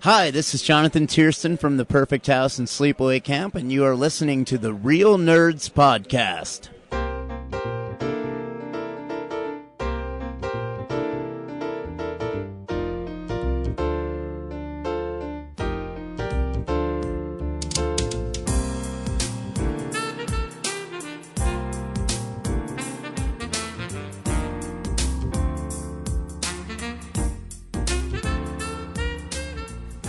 Hi, this is Jonathan Tiersten from The Perfect House and Sleepaway Camp, and you are listening to the Real Nerds Podcast.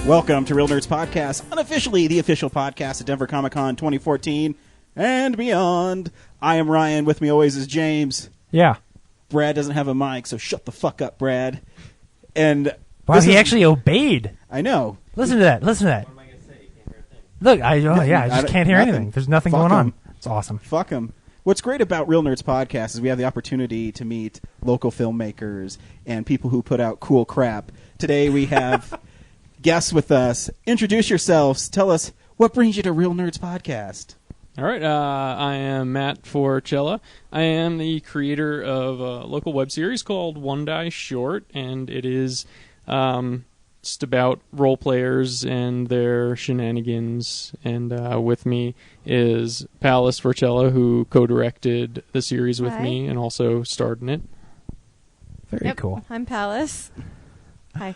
Welcome to Real Nerds Podcast, unofficially the official podcast at Denver Comic Con 2014 and beyond. I am Ryan. With me always is James. Yeah. Brad doesn't have a mic, so shut the fuck up, Brad. And wow, he actually obeyed. I know. Listen to that. Listen to that. What am I going to say? You can't hear a thing. Look, I just can't hear nothing. anything. There's nothing Fuck going on. him. It's awesome. Fuck them. What's great about Real Nerds Podcast is we have the opportunity to meet local filmmakers and people who put out cool crap. Today we have guests with us. Introduce yourselves. Tell us what brings you to Real Nerds Podcast. All right, I am Matt Forcella. I am the creator of a local web series called One Die Short, and it is just about role players and their shenanigans. And with me is Palace Forcella, who co-directed the series with me and also starred in it. Very cool. I'm Palace. Hi.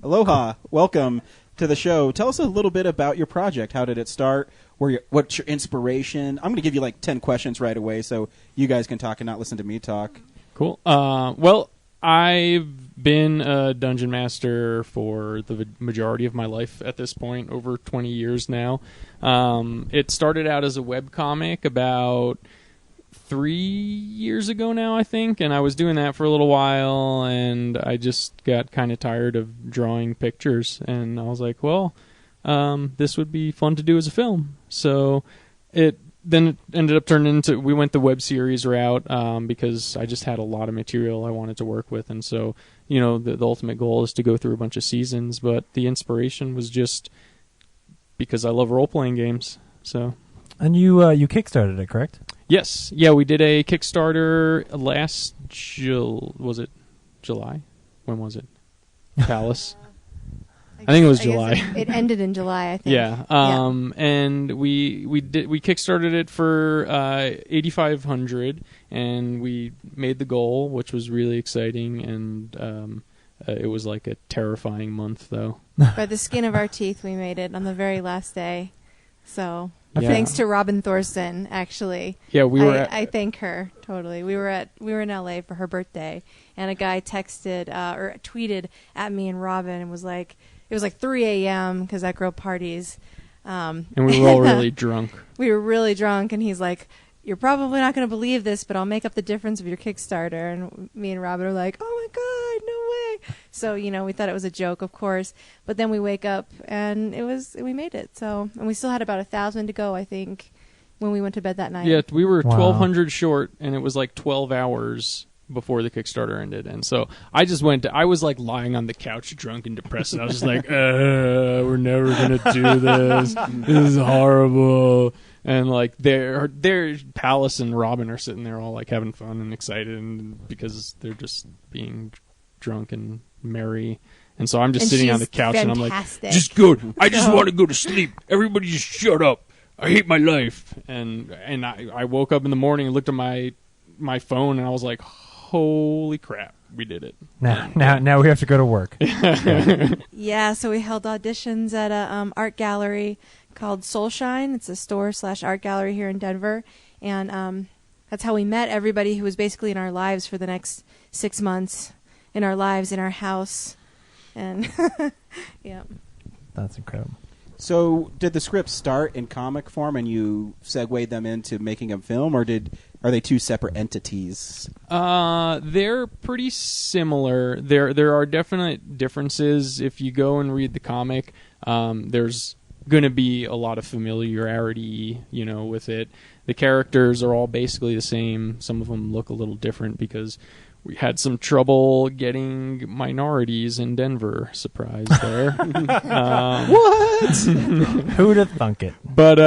Aloha. Welcome to the show. Tell us a little bit about your project. How did it start? What's your inspiration? I'm going to give you like 10 questions right away so you guys can talk and not listen to me talk. Cool. Well, I've been a dungeon master for the majority of my life at this point, over 20 years now. It started out as a webcomic about 3 years ago now, I think, and I was doing that for a little while, and I just got kind of tired of drawing pictures, and I was like, well, this would be fun to do as a film. So it ended up turning into, we went the web series route because I just had a lot of material I wanted to work with, and so, you know, the ultimate goal is to go through a bunch of seasons, but the inspiration was just because I love role-playing games. So. And you kickstarted it, correct? Yes. Yeah, we did a Kickstarter last was it July? When was it? Palace. I think it was July. It ended in July, I think. Yeah. And we kickstarted it for $8,500, and we made the goal, which was really exciting, and it was like a terrifying month though. By the skin of our teeth, we made it on the very last day. So. Yeah. Thanks to Robin Thorson, actually. Yeah, we were. I thank her totally. We were in LA for her birthday, and a guy texted or tweeted at me and Robin and was like, it was like 3 a.m. because that girl parties. And we were all really drunk. We were really drunk, and he's like, "You're probably not going to believe this, but I'll make up the difference of your Kickstarter." And me and Robin are like, "Oh my God, no way!" So we thought it was a joke, of course. But then we wake up, and we made it. So, and we still had about 1,000 to go, I think, when we went to bed that night. Yeah, we were Wow. 1,200 short, and it was like 12 hours before the Kickstarter ended. And so I just I was like lying on the couch drunk and depressed, and I was just like, we're never going to do this. This is horrible. And like their Palace and Robin are sitting there all like having fun and excited, and because they're just being drunk and merry. And so I'm just sitting on the couch, and I'm like, just go. I just want to go to sleep. Everybody just shut up. I hate my life. And I woke up in the morning and looked at my phone, and I was like, holy crap, we did it. Now we have to go to work. Yeah, so we held auditions at a art gallery called Soulshine. It's a store/art gallery here in Denver, and that's how we met everybody who was basically in our lives for the next 6 months, in our lives, in our house, and yeah. That's incredible. So did the scripts start in comic form and you segued them into making a film, or are they two separate entities? They're pretty similar. There are definite differences. If you go and read the comic, there's going to be a lot of familiarity, with it. The characters are all basically the same. Some of them look a little different because we had some trouble getting minorities in Denver. Surprise there. What? Who'd have thunk it? But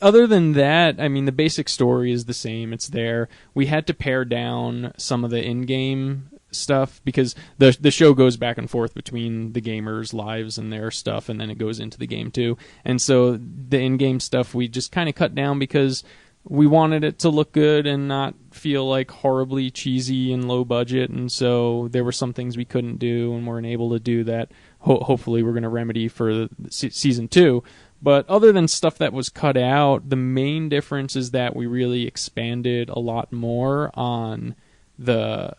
other than that, I mean, the basic story is the same. It's there. We had to pare down some of the in-game stuff, because the show goes back and forth between the gamers' lives and their stuff, and then it goes into the game too. And so the in-game stuff we just kind of cut down because we wanted it to look good and not feel like horribly cheesy and low budget. And so there were some things we couldn't do and weren't able to do that. Hopefully we're going to remedy for season 2. But other than stuff that was cut out, the main difference is that we really expanded a lot more on the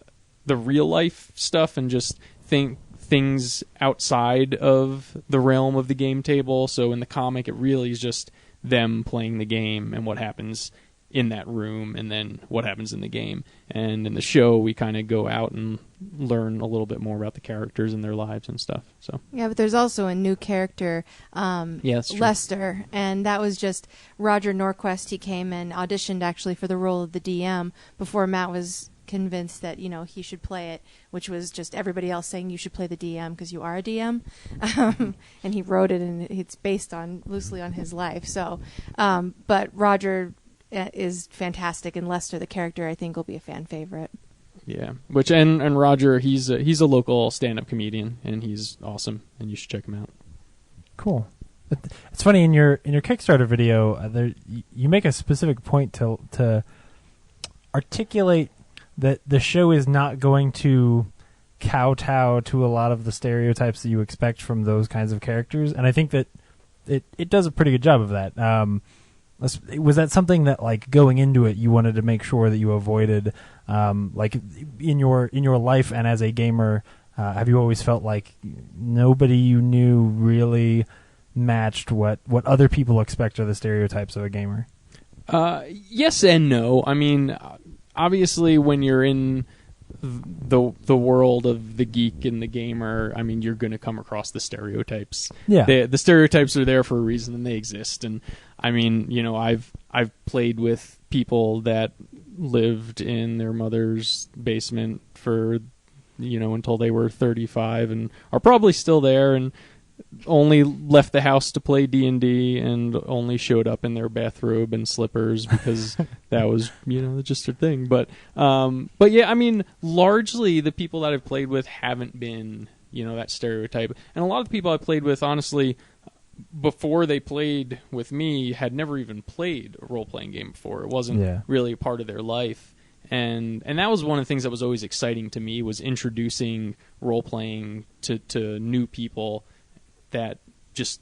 real life stuff and just things outside of the realm of the game table. So in the comic, it really is just them playing the game and what happens in that room and then what happens in the game. And in the show, we kind of go out and learn a little bit more about the characters and their lives and stuff. So Yeah, but there's also a new character, that's true. Lester, and that was just Roger Norquist. He came and auditioned actually for the role of the DM before Matt was convinced that he should play it, which was just everybody else saying you should play the DM because you are a DM. And he wrote it, and it's based loosely on his life. So, but Roger is fantastic, and Lester, the character, I think will be a fan favorite. Yeah, and Roger, he's a local stand-up comedian, and he's awesome, and you should check him out. Cool. It's funny in your Kickstarter video, you make a specific point to articulate that the show is not going to kowtow to a lot of the stereotypes that you expect from those kinds of characters, and I think that it does a pretty good job of that. Was that something that, like, going into it, you wanted to make sure that you avoided, like in your life and as a gamer? Have you always felt like nobody you knew really matched what other people expect are the stereotypes of a gamer? Yes and no. I mean, obviously, when you're in the world of the geek and the gamer, I mean, you're going to come across the stereotypes. Yeah, the stereotypes are there for a reason, and they exist. And I mean, I've played with people that lived in their mother's basement for until they were 35 and are probably still there, and only left the house to play D&D and only showed up in their bathrobe and slippers because that was just their thing. But yeah, I mean, largely the people that I've played with haven't been that stereotype, and a lot of the people I played with, honestly, before they played with me, had never even played a role-playing game before. It wasn't really a part of their life. And that was one of the things that was always exciting to me, was introducing role-playing to new people that just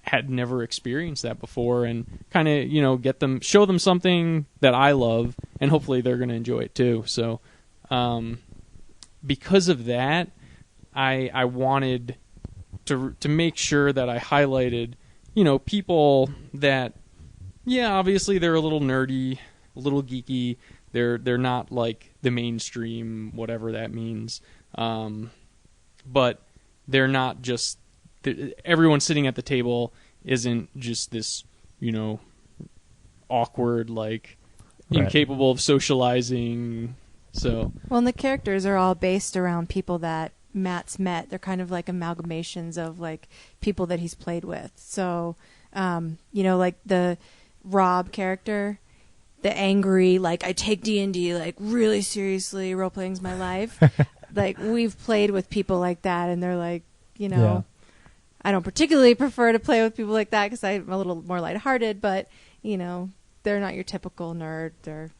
had never experienced that before, and kind of show them something that I love, and hopefully they're going to enjoy it too. So because of that, I wanted to make sure that I highlighted people that obviously they're a little nerdy, a little geeky, they're not like the mainstream, whatever that means, but they're not just everyone sitting at the table isn't just this, awkward, like, incapable of socializing. So, well, and the characters are all based around people that Matt's met. They're kind of like amalgamations of like people that he's played with. So, like the Rob character, the angry, like, I take D&D like really seriously, role playing's my life. Like, we've played with people like that, and they're like, I don't particularly prefer to play with people like that because I'm a little more lighthearted, but, they're not your typical nerd. They're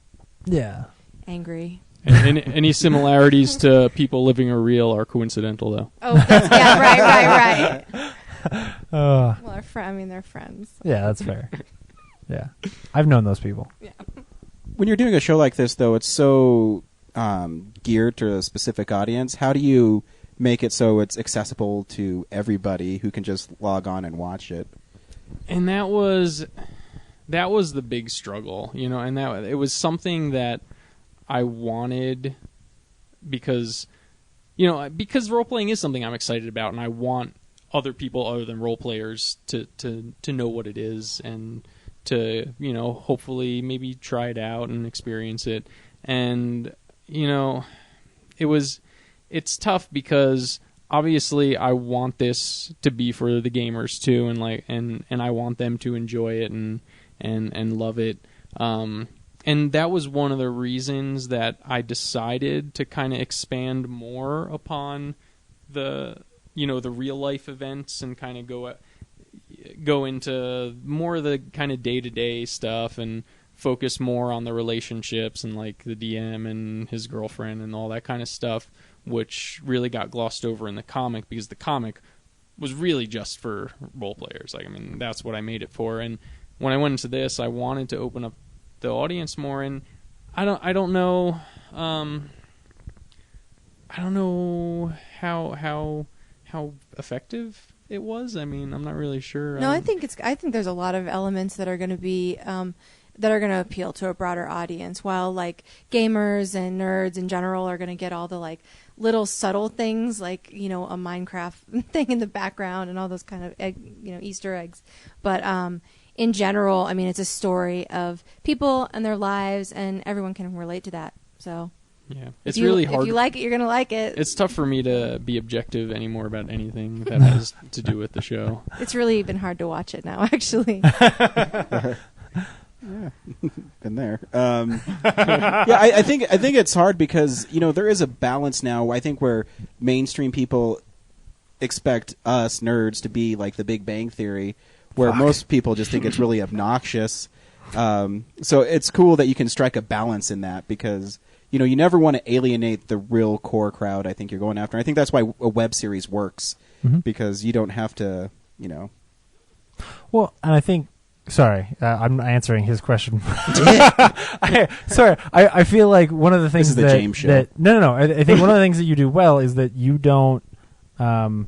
angry. And any similarities to people living or real are coincidental, though. Oh, right. Well, they're friends. So. Yeah, that's fair. Yeah. I've known those people. Yeah. When you're doing a show like this, though, it's so geared to a specific audience. How do you make it so it's accessible to everybody who can just log on and watch it? And that was the big struggle, and that it was something that I wanted because role playing is something I'm excited about, and I want other people other than role players to know what it is, and to hopefully maybe try it out and experience it. And it's tough because obviously I want this to be for the gamers too, and I want them to enjoy it and love it. And that was one of the reasons that I decided to kind of expand more upon the real life events and kind of go into more of the kind of day-to-day stuff and focus more on the relationships and like the DM and his girlfriend and all that kind of stuff, which really got glossed over in the comic because the comic was really just for role players. Like, I mean, that's what I made it for. And when I went into this, I wanted to open up the audience more, and I don't know how effective it was. I mean, I'm not really sure. No, I think there's a lot of elements that are going to be that are going to appeal to a broader audience. While like gamers and nerds in general are going to get all the like little subtle things, like a Minecraft thing in the background and all those kind of Easter eggs. But in general, I mean, it's a story of people and their lives, and everyone can relate to that. So yeah, it's really hard. If you like it, you're going to like it. It's tough for me to be objective anymore about anything that has to do with the show. It's really been hard to watch it now, actually. Yeah, been there. Yeah, I think it's hard because there is a balance now. I think where mainstream people expect us nerds to be like the Big Bang Theory, where most people just think it's really obnoxious. So it's cool that you can strike a balance in that because you never want to alienate the real core crowd. I think you're going after. I think that's why a web series works because you don't have to. Well, and I think. Sorry, I'm answering his question. I feel like one of the things this is the James show. No. I think one of the things that you do well is that you don't. In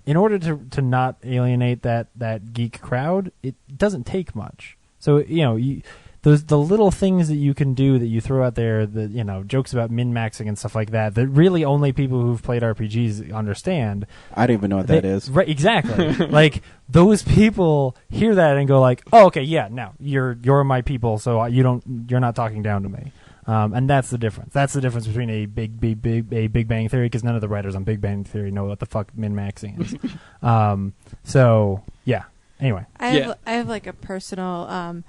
order to not alienate that geek crowd, it doesn't take much. So the little things that you can do that you throw out there, the jokes about min-maxing and stuff like that really only people who've played RPGs understand. I don't even know what that is. Right, exactly. Like those people hear that and go like, "Oh, okay, yeah, no, you're my people, so you're not talking down to me." And that's the difference. That's the difference between a Big Bang Theory, because none of the writers on Big Bang Theory know what the fuck min-maxing is. So yeah. Anyway, I have like a personal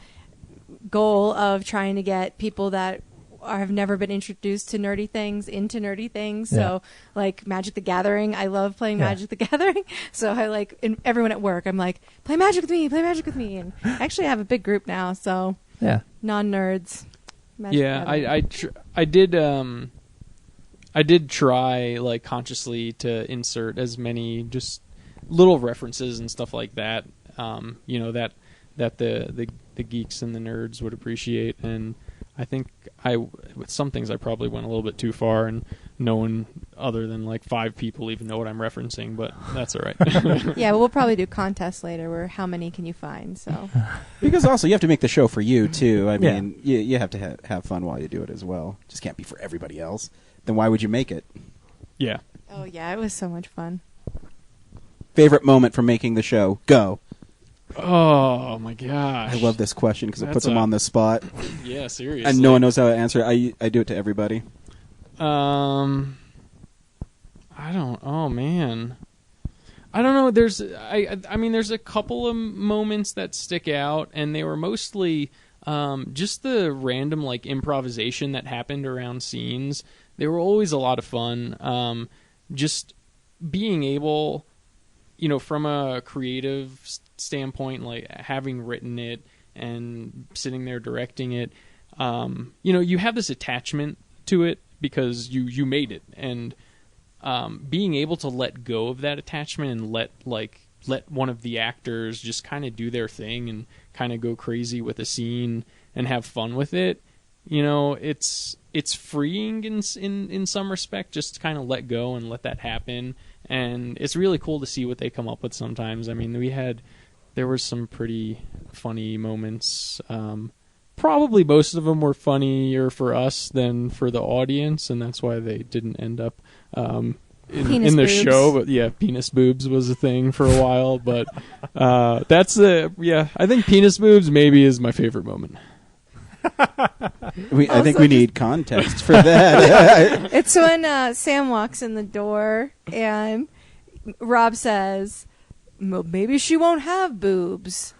goal of trying to get people that have never been introduced to nerdy things into nerdy things. So like Magic the Gathering, I love playing Magic the Gathering. So I like everyone at work, I'm like, play Magic with me. And actually I have a big group now, so non-nerds. I did try like consciously to insert as many just little references and stuff like that, that the geeks and the nerds would appreciate. And I think with some things I probably went a little bit too far, and no one other than like 5 people even know what I'm referencing, but that's all right. Yeah, we'll probably do contests later where how many can you find, so. Because also you have to make the show for you too. I mean, you have to have fun while you do it as well. Just can't be for everybody else. Then why would you make it? Yeah. Oh yeah, it was so much fun. Favorite moment from making the show? Go. Oh my gosh! I love this question because it puts them on the spot. Yeah, seriously. And no one knows how to answer it. I do it to everybody. I don't. Oh man, I don't know. There's I mean, there's a couple of moments that stick out, and they were mostly just the random like improvisation that happened around scenes. They were always a lot of fun. Just being able, from a creative standpoint, like having written it and sitting there directing it, you have this attachment to it because you made it, and being able to let go of that attachment and let one of the actors just kind of do their thing and kind of go crazy with a scene and have fun with it. It's freeing in some respect, just to kind of let go and let that happen. And it's really cool to see what they come up with sometimes. I mean, there were some pretty funny moments. Probably most of them were funnier for us than for the audience, and that's why they didn't end up in the boobs. show. But yeah, penis boobs was a thing for a while. But I think penis boobs maybe is my favorite moment. I think we need context for that. It's when Sam walks in the door and Rob says, well, maybe she won't have boobs.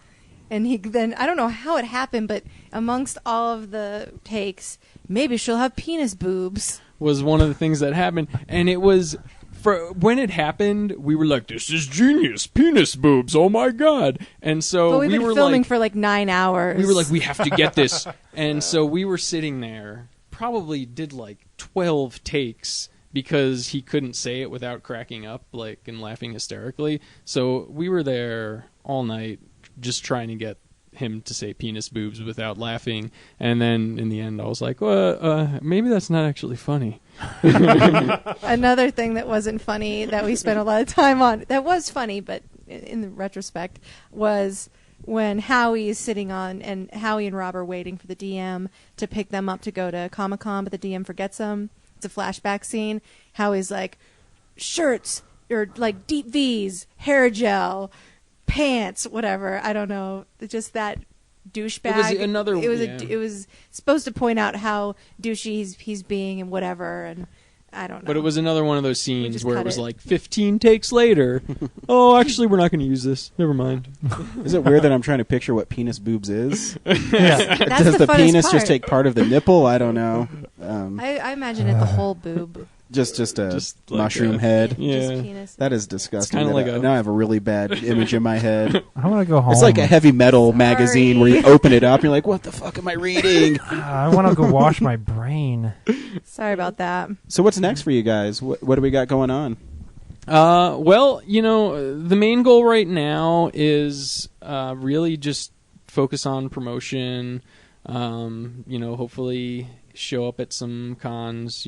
And he then, I don't know how it happened, but amongst all of the takes, maybe she'll have penis boobs. Was one of the things that happened, and it was when it happened, we were like, "This is genius, penis boobs! Oh my god!" And so But we've we been were filming like, for like 9 hours. we were like, "We have to get this," and so we were sitting there, probably did like 12 takes because he couldn't say it without cracking up, like and laughing hysterically. So we were there all night, just trying to get him to say penis boobs without laughing, and then in the end I was like, well, maybe that's not actually funny. Another thing that wasn't funny that we spent a lot of time on, that was funny, but in the retrospect, was when Howie is sitting on, and Howie and Rob are waiting for the DM to pick them up to go to Comic-Con, but the DM forgets them. It's a flashback scene. Howie's like, shirts, or like deep V's, hair gel, pants, whatever. I don't know. Just that douchebag. It was another. It was supposed to point out how douchey he's being and whatever, and I don't know. But it was another one of those scenes just where it cut was it. like 15 takes later. Oh, actually, we're not going to use this. Never mind. Is it weird that I'm trying to picture what penis boobs is? Yeah. That's Does the funnest penis part. just take part of the nipple? I don't know. I imagine it the whole boob. Just a Just like mushroom a- head. Yeah. Just penis. That is disgusting. kinda like Now I have a really bad image in my head. I want to go home. It's like a heavy metal magazine where you Sorry. open it up and you're like, what the fuck am I reading? I want to go wash my brain. Sorry about that. So what's next for you guys? What do we got going on? Well, the main goal right now is really just focus on promotion. Hopefully show up at some cons.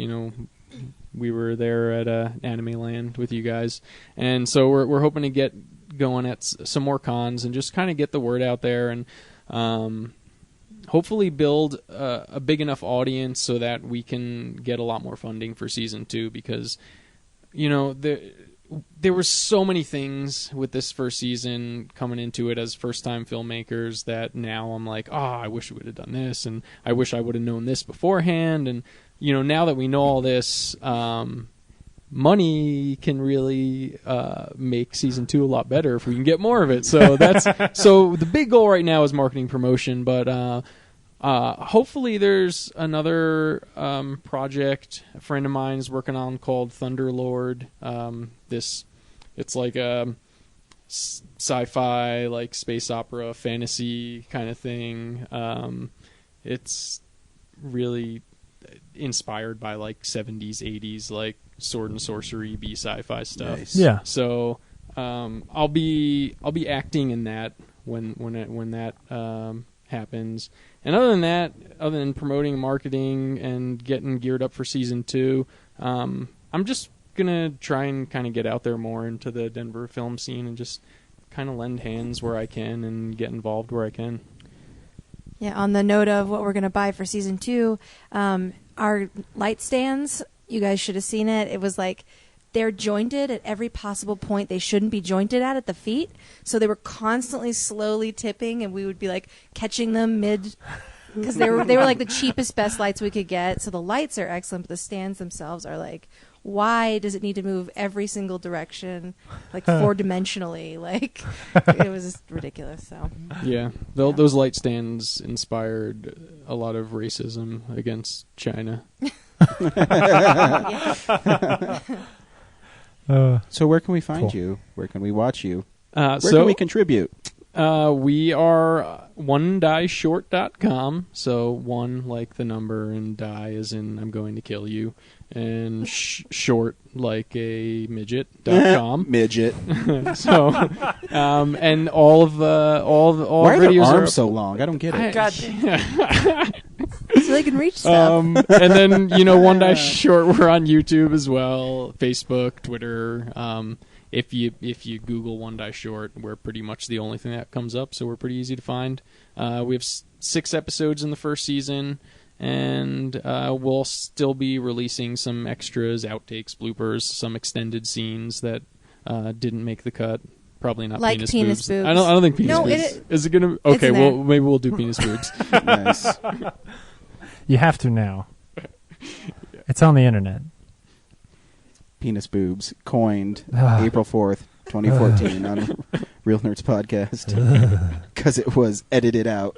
We were there at Anime Land with you guys, and so we're hoping to get going at some more cons and just kind of get the word out there, and hopefully build a big enough audience so that we can get a lot more funding for season 2, because there were so many things with this first season coming into it as first-time filmmakers that now I'm like, I wish we would have done this, and I wish I would have known this beforehand. And now that we know all this, money can really make season 2 a lot better if we can get more of it. So so the big goal right now is marketing promotion, but hopefully there's another project a friend of mine is working on called Thunderlord. It's like a sci-fi, like space opera, fantasy kind of thing. It's really inspired by like 70s, 80s, like sword and sorcery, B sci-fi stuff. Nice. Yeah. So I'll be acting in that when that happens. And other than that, other than promoting, marketing, and getting geared up for season 2, I'm just gonna try and kind of get out there more into the Denver film scene and just kind of lend hands where I can and get involved where I can. Yeah, on the note of what we're going to buy for season 2, our light stands, you guys should have seen it. It was like they're jointed at every possible point they shouldn't be jointed at the feet. So they were constantly slowly tipping, and we would be like catching them mid, because they were like the cheapest, best lights we could get. So the lights are excellent, but the stands themselves are like, why does it need to move every single direction, like 4-dimensionally? Like, it was just ridiculous. So Yeah, those light stands inspired a lot of racism against China. So where can we find Cool. you? Where can we watch you? Where Where can we contribute? we are onedieshort.com. So one like the number, and die as in I'm going to kill you, and short like a midget.com. Midget. So and all of all Why are videos their are arms so long? I don't get it. so they can reach stuff. and then One Die Short, we're on YouTube as well, Facebook, Twitter. If you Google One Die Short, we're pretty much the only thing that comes up, so we're pretty easy to find. We have 6 episodes in the first season, and we'll still be releasing some extras, outtakes, bloopers, some extended scenes that didn't make the cut. Probably not Like penis penis boobs. boobs. I don't think penis No, boobs. Is it gonna? Okay, in there. well maybe we'll do penis boobs. Nice. You have to now. It's on the internet. Penis boobs coined Ah. April 4th, 2014 on Real Nerds Podcast because it was edited out.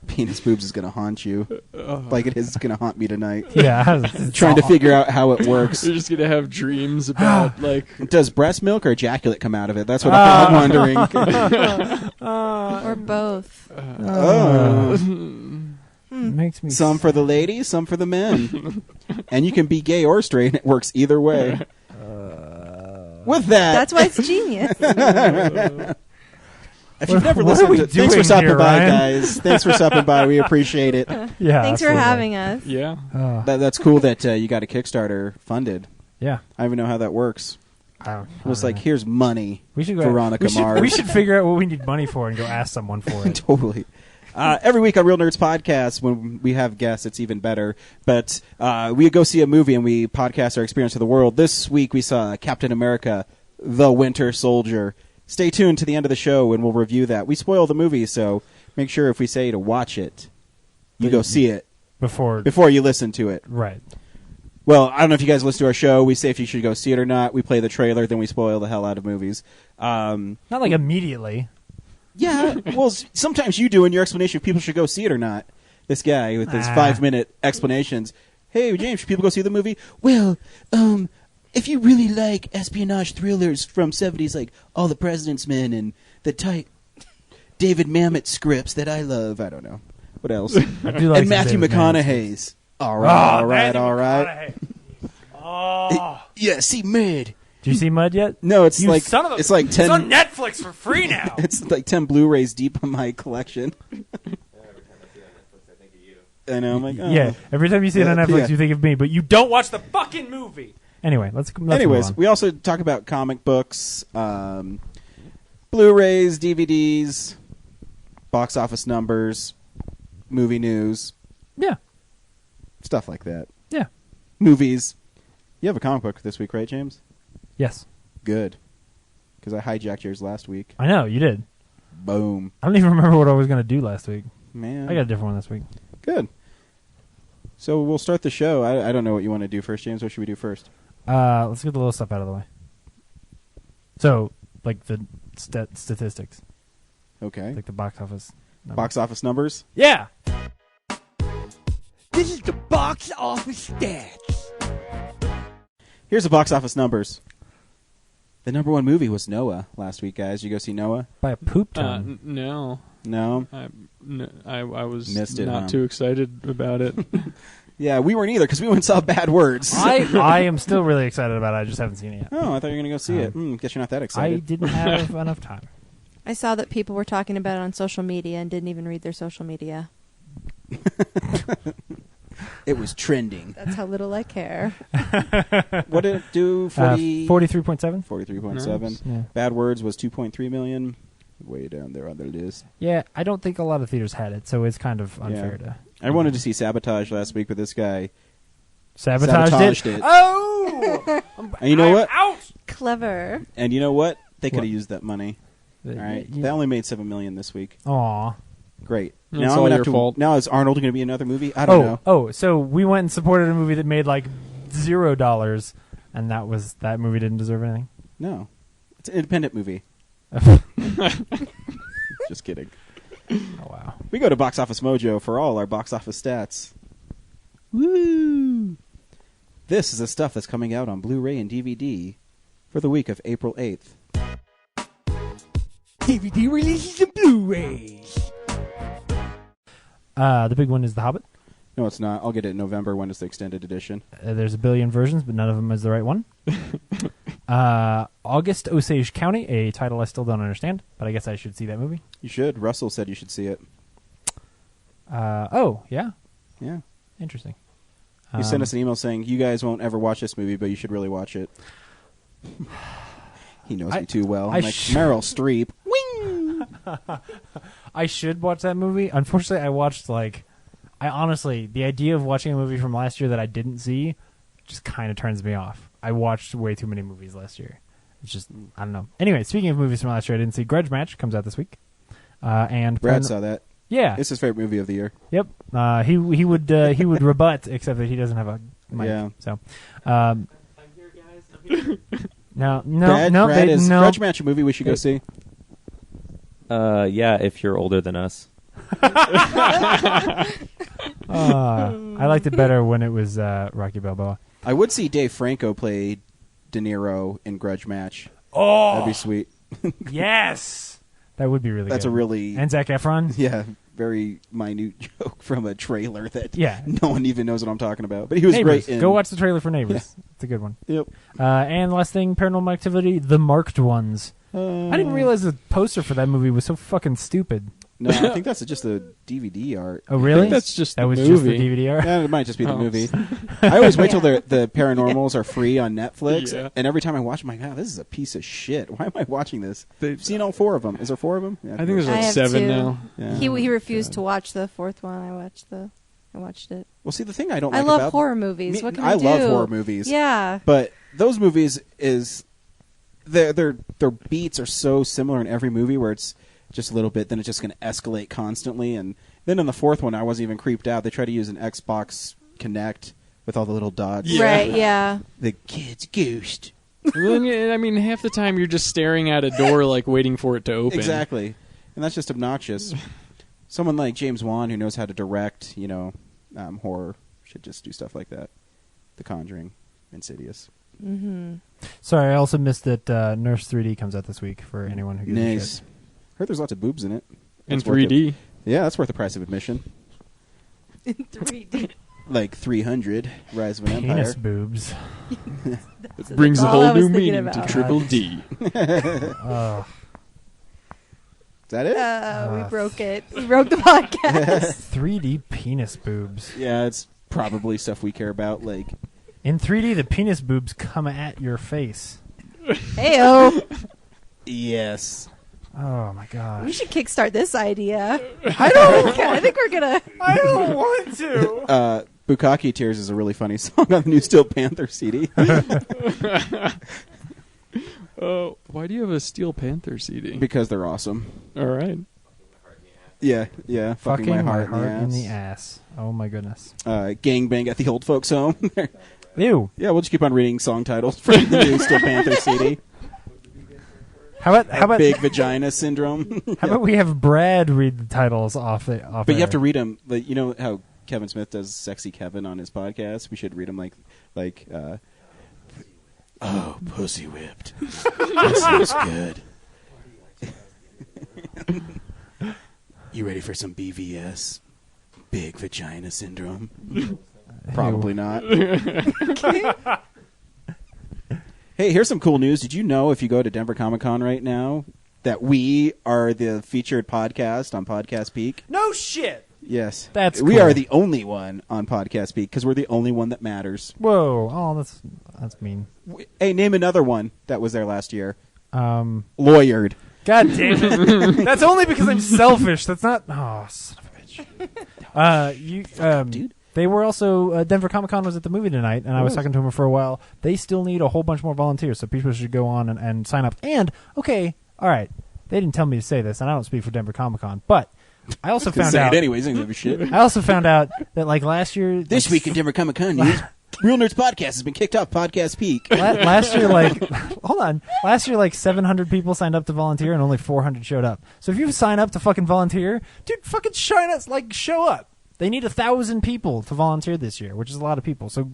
Penis boobs is going to haunt you like it is going to haunt me tonight. Yeah. Trying to figure out how it works. You're just gonna have dreams about like. Does breast milk or ejaculate come out of it? That's what I'm wondering. Or both. Makes me Some for the ladies, some for the men. And you can be gay or straight, and it works either way. With that, That's why it's genius. if you've never What are listened we to, thanks for doing stopping here, by, Ryan? guys. Thanks for stopping by. We appreciate it. Yeah. Thanks for absolutely. having us. Yeah. That's cool that you got a Kickstarter funded. Yeah. I don't even know how that works. I It was like, here's money. we should go. Veronica Mars. We should figure out what we need money for and go ask someone for it. Totally. Every week on Real Nerds Podcast, when we have guests, it's even better. But we go see a movie and we podcast our experience of the world. This week we saw Captain America, The Winter Soldier. Stay tuned to the end of the show and we'll review that. We spoil the movie, so make sure if we say to watch it, you go see it Before you listen to it. right. Well, I don't know if you guys listen to our show. We say if you should go see it or not. We play the trailer, then we spoil the hell out of movies. Not like immediately. Yeah, well, sometimes you do in your explanation if people should go see it or not. This guy with his 5-minute explanations. Hey, James, should people go see the movie? Well, if you really like espionage thrillers from 70s, like All the President's Men and the tight David Mamet scripts that I love, I don't know. What else? I do like And some Matthew David Mamet McConaughey's. All right. Matthew McConaughey. Oh. Yeah, see, Mad. Do you see Mud yet? No, it's You like son of a- it's like 10. It's on Netflix for free now. It's like 10 Blu-rays deep in my collection. I know. I'm like, oh. Yeah. Every time you see it on Yeah, Netflix, yeah. you think of me, but you don't watch the fucking movie. Anyway, let's move Anyways, on. we also talk about comic books, Blu-rays, DVDs, box office numbers, movie news, Yeah. stuff like that. Yeah. Movies. You have a comic book this week, right, James? Yes. Good. Because I hijacked yours last week. I know, you did. Boom. I don't even remember what I was going to do last week. Man. I got a different one this week. Good. So we'll start the show. I don't know what you want to do first, James. What should we do first? Let's get the little stuff out of the way. So, like the statistics, Okay. like the box office. numbers. Box office numbers? Yeah. This is the box office stats. Here's the box office numbers. The number one movie was Noah last week, guys. You go see Noah? By a poop ton. No. No? I was Missed it, not huh? too excited about it. Yeah, we weren't either because we went and saw Bad Words. I am still really excited about it. I just haven't seen it yet. Oh, I thought you were going to go see it. Guess you're not that I excited. didn't have enough time. I saw that people were talking about it on social media and didn't even read their social media. It was trending. That's how little I care. What did it do? 40... 43.7. 43.7. Yeah. Bad Words was 2.3 million. Way down there on the list. Yeah, I don't think a lot of theaters had it, so it's kind of unfair to. I wanted to see Sabotage last week, but this guy Sabotaged it. Oh! And you know what? Out! Clever. And you know what? They could What? have used that money. All right. Yeah. They only made $7 million this week. Aw. Great. It's now I'm all gonna your have to, fault. Now is Arnold going to be in another movie? I don't know. Oh, so we went and supported a movie that made like $0, and that movie didn't deserve anything. No. It's an independent movie. Just kidding. Oh wow. We go to Box Office Mojo for all our box office stats. Woo! This is the stuff that's coming out on Blu-ray and DVD for the week of April 8th. DVD releases and Blu-rays. The big one is The Hobbit. No, it's not. I'll get it in November when it's the extended edition. There's a billion versions, but none of them is the right one. August Osage County, a title I still don't understand, but I guess I should see that movie. You should. Russell said you should see it. Oh, yeah. Yeah. Interesting. He sent us an email saying, you guys won't ever watch this movie, but you should really watch it. He knows me too well. I I'm like, Meryl Streep. Wing! I should watch that movie. Unfortunately, I honestly, the idea of watching a movie from last year that I didn't see just kind of turns me off. I watched way too many movies last year. It's just, I don't know. Anyway, speaking of movies from last year, I didn't see Grudge Match comes out this week. And Brad saw that. Yeah. It's his favorite movie of the year. Yep. He would rebut, except that he doesn't have a mic. Yeah. So, I'm here, guys. I'm here. Brad is no. Grudge Match a movie we should go see. Yeah, if you're older than us. I liked it better when it was Rocky Balboa. I would see Dave Franco play De Niro in Grudge Match. Oh, That'd be sweet. yes, that would be really. That's good. a really and Zac Efron. yeah, very minute joke from a trailer that Yeah. no one even knows what I'm talking about. But he was Neighbors. great. In, Go watch the trailer for Neighbors. It's a good one. Yep. And last thing, Paranormal Activity: The Marked Ones. I didn't realize the poster for that movie was so fucking stupid. No, I think that's just a DVD art. Oh, really? That's just that the was movie. just the DVD art. Yeah, it might just be the Oh. movie. I always wait till the Paranormals are free on Netflix, Yeah. and every time I watch, I'm like, "Oh, this is a piece of shit. Why am I watching this?" They- I've seen all 4 of them. Is there 4 of them? Yeah, I think there's I like have 7 two. now. Yeah. He refused to watch the fourth one. I watched it. Well, see, the thing I don't I like love about horror movies. Me- What can I I do? love horror movies. Yeah. But those movies is their beats are so similar in every movie where it's just a little bit, then it's just going to escalate constantly. And then in the fourth one, I wasn't even creeped out. They try to use an Xbox Kinect with all the little dots. Yeah. Right. Yeah. The kid's ghost. I mean, half the time you're just staring at a door, like waiting for it to open. Exactly. And that's just obnoxious. Someone like James Wan, who knows how to direct, horror, should just do stuff like that. The Conjuring, Insidious. Mm-hmm. Sorry, I also missed that Nurse 3D comes out this week for anyone who gives a Nice. shit. Heard there's lots of boobs in it. In That's worth 3D. it. Yeah, that's worth the price of admission. In 3D. Like 300, Rise of an Penis Empire. boobs. It brings a all I whole was new thinking meaning to about. Triple D. Oh, Is that it? We broke it. We broke the podcast. 3D penis boobs. Yeah, it's probably stuff we care about. Like, In 3D, the penis boobs come at your face. Heyo. yes. Oh my gosh. We should kickstart this idea. I think we're gonna. I don't want to. Bukkake Tears is a really funny song on the new Steel Panther CD. Oh, why do you have a Steel Panther CD? Because they're awesome. All right. Yeah. Fucking my my heart, heart in the ass. Oh my goodness. Gangbang at the old folks' home. Ew. Yeah, we'll just keep on reading song titles from the new Steel Panther CD. How about Big Vagina Syndrome. how about we have Brad read the titles off But you have to read them. Like, you know how Kevin Smith does Sexy Kevin on his podcast? We should read them like oh, pussy whipped. This looks good. You ready for some BVS? Big Vagina Syndrome? Probably not. Hey, here's some cool news. Did you know if you go to Denver Comic Con right now that we are the featured podcast on Podcast Peak? No shit. Yes. We are the only one on Podcast Peak because we're the only one that matters. Whoa. Oh, that's mean. Hey, name another one that was there last year. God Lawyered. damn it. That's only because I'm selfish. That's not. Oh, son of a bitch. Dude. They were also Denver Comic Con was at the movie tonight, and I was talking to them for a while. They still need a whole bunch more volunteers, so people should go on and sign up. And okay, all right, they didn't tell me to say this, and I don't speak for Denver Comic Con, but I also found Say out. it anyways. Don't give a shit. I also found out that like last year, This week in Denver Comic Con news, Real Nerds Podcast has been kicked off Podcast Peak. last year, like, hold on. Last year, like 700 people signed up to volunteer, and only 400 showed up. So if you sign up to fucking volunteer, dude, fucking show up. They need 1,000 people to volunteer this year, which is a lot of people. So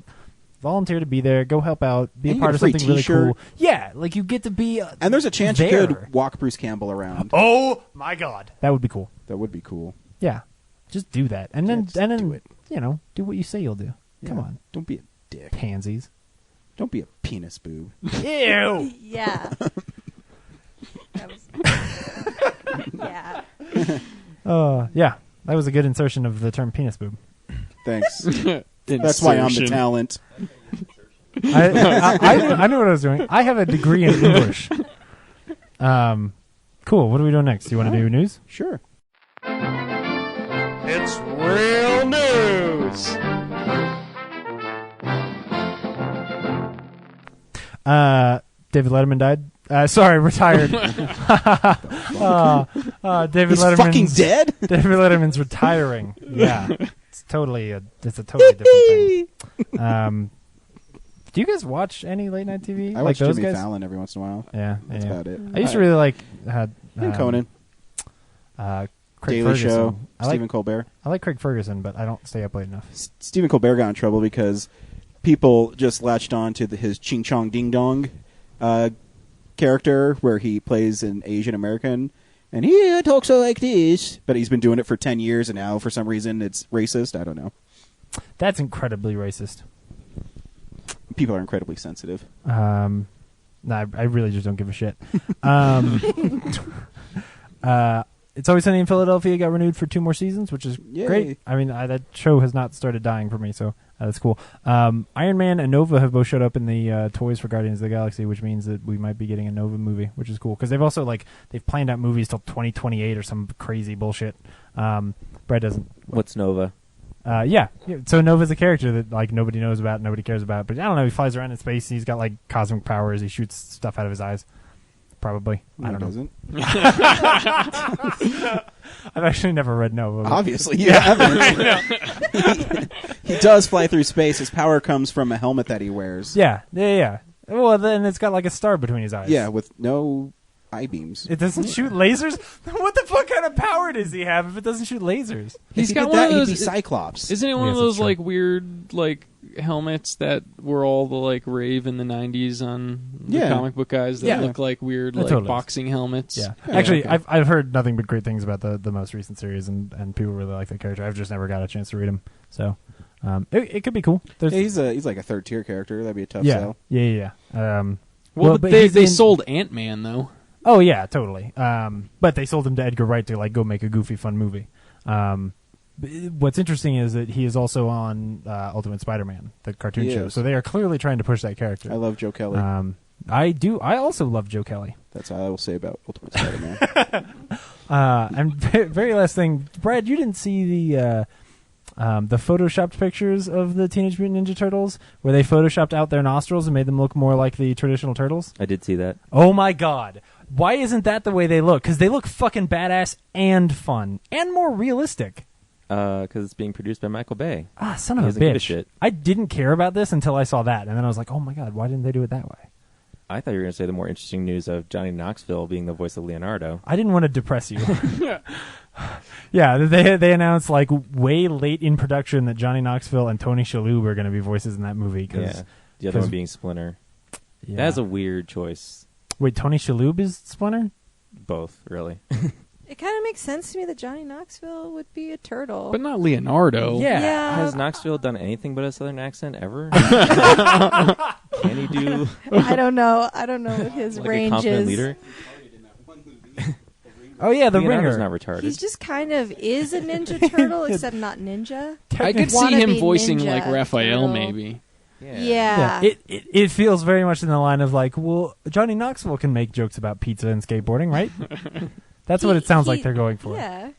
volunteer to be there, go help out, be And a you part get of a free something really t-shirt. cool. Yeah, like you get to be. And there's a chance there. you could walk Bruce Campbell around. Oh my god, that would be cool. That would be cool. Yeah, just do that, and Yeah, then just and then do it. do what you say you'll do. Come Yeah. on, Don't be a dick. pansies. Don't be a penis boob. Ew. Yeah. That was. Yeah. Yeah, that was a good insertion of the term penis boob. Thanks. That's why I'm the Insertion. talent. I knew what I was doing. I have a degree in English. Cool. What are we doing next? Do you want to do news? Sure. It's real news. David Letterman died Sorry, retired. David He's Letterman's fucking dead. David Letterman's retiring. Yeah, it's a totally different thing. Do you guys watch any late night TV? I watch those Jimmy guys? Fallon every once in a while. Yeah, That's yeah. about it. I used to really like And Conan, Craig Daily Ferguson. Show, I Stephen Colbert. like Craig Ferguson, but I don't stay up late enough. Stephen Colbert got in trouble because people just latched on to his Ching Chong Ding Dong character where he plays an Asian American. And he talks like this. But he's been doing it for 10 years, and now for some reason it's racist. I don't know. That's incredibly racist. People are incredibly sensitive. No, I really just don't give a shit. It's Always Sunny in Philadelphia got renewed for 2 more seasons, which is Yay. great. I mean, that show has not started dying for me, so that's cool. Iron Man and Nova have both showed up in the toys for Guardians of the Galaxy, which means that we might be getting a Nova movie, which is cool. Because they've also, they've planned out movies till 2028 or some crazy bullshit. Brad doesn't. What's Nova? Yeah. So Nova's a character that, nobody knows about, nobody cares about. But I don't know, he flies around in space, and he's got, cosmic powers. He shoots stuff out of his eyes. Probably. I don't know. I've actually never read Nova. Obviously, you haven't. He does fly through space. His power comes from a helmet that he wears. Yeah. Well, then it's got a star between his eyes. Yeah, with no eye beams. It doesn't shoot lasers? What the fuck kind of power does he have if it doesn't shoot lasers? He's if he got did one that, of those. he'd be Cyclops. Isn't it one Yes, of those that's true. weird helmets that were all the rave in the 90s on the Yeah. comic book guys that Yeah. look like weird It totally is. boxing helmets? Yeah. Yeah, Actually, okay. I've heard nothing but great things about the most recent series, and people really like the character. I've just never got a chance to read him. So it could be cool. There's, Yeah, he's like a third tier character. That'd be a tough yeah, sell. yeah. Well, but he's they in- sold Ant-Man though. Oh yeah, totally. But they sold him to Edgar Wright to go make a goofy, fun movie. What's interesting is that he is also on Ultimate Spider-Man, the cartoon He show. is. So they are clearly trying to push that character. I love Joe Kelly. I do. I also love Joe Kelly. That's all I will say about Ultimate Spider-Man. And very last thing, Brad, you didn't see the photoshopped pictures of the Teenage Mutant Ninja Turtles where they photoshopped out their nostrils and made them look more like the traditional turtles? I did see that. Oh my god. Why isn't that the way they look? Because they look fucking badass and fun and more realistic. Because it's being produced by Michael Bay. Ah, son of He a doesn't give a bitch. shit. I didn't care about this until I saw that, and then I was like, oh my god, why didn't they do it that way? I thought you were going to say the more interesting news of Johnny Knoxville being the voice of Leonardo. I didn't want to depress you. Yeah, they announced way late in production that Johnny Knoxville and Tony Shalhoub are going to be voices in that movie. Yeah. The other one being Splinter. Yeah. That's a weird choice. Wait, Tony Shalhoub is Splinter? Both, really. It kind of makes sense to me that Johnny Knoxville would be a turtle. But not Leonardo. Yeah. Has Knoxville done anything but a southern accent ever? Can he do I don't know. I don't know what his like a range confident is. leader? Oh yeah, the Leonardo's Ringer. not retarded. He's just kind of is a Ninja Turtle, except not ninja. I could see Wannabe him voicing ninja Raphael turtle. maybe. Yeah. It feels very much in the line of well, Johnny Knoxville can make jokes about pizza and skateboarding, right? That's what it sounds like they're going for. Yeah.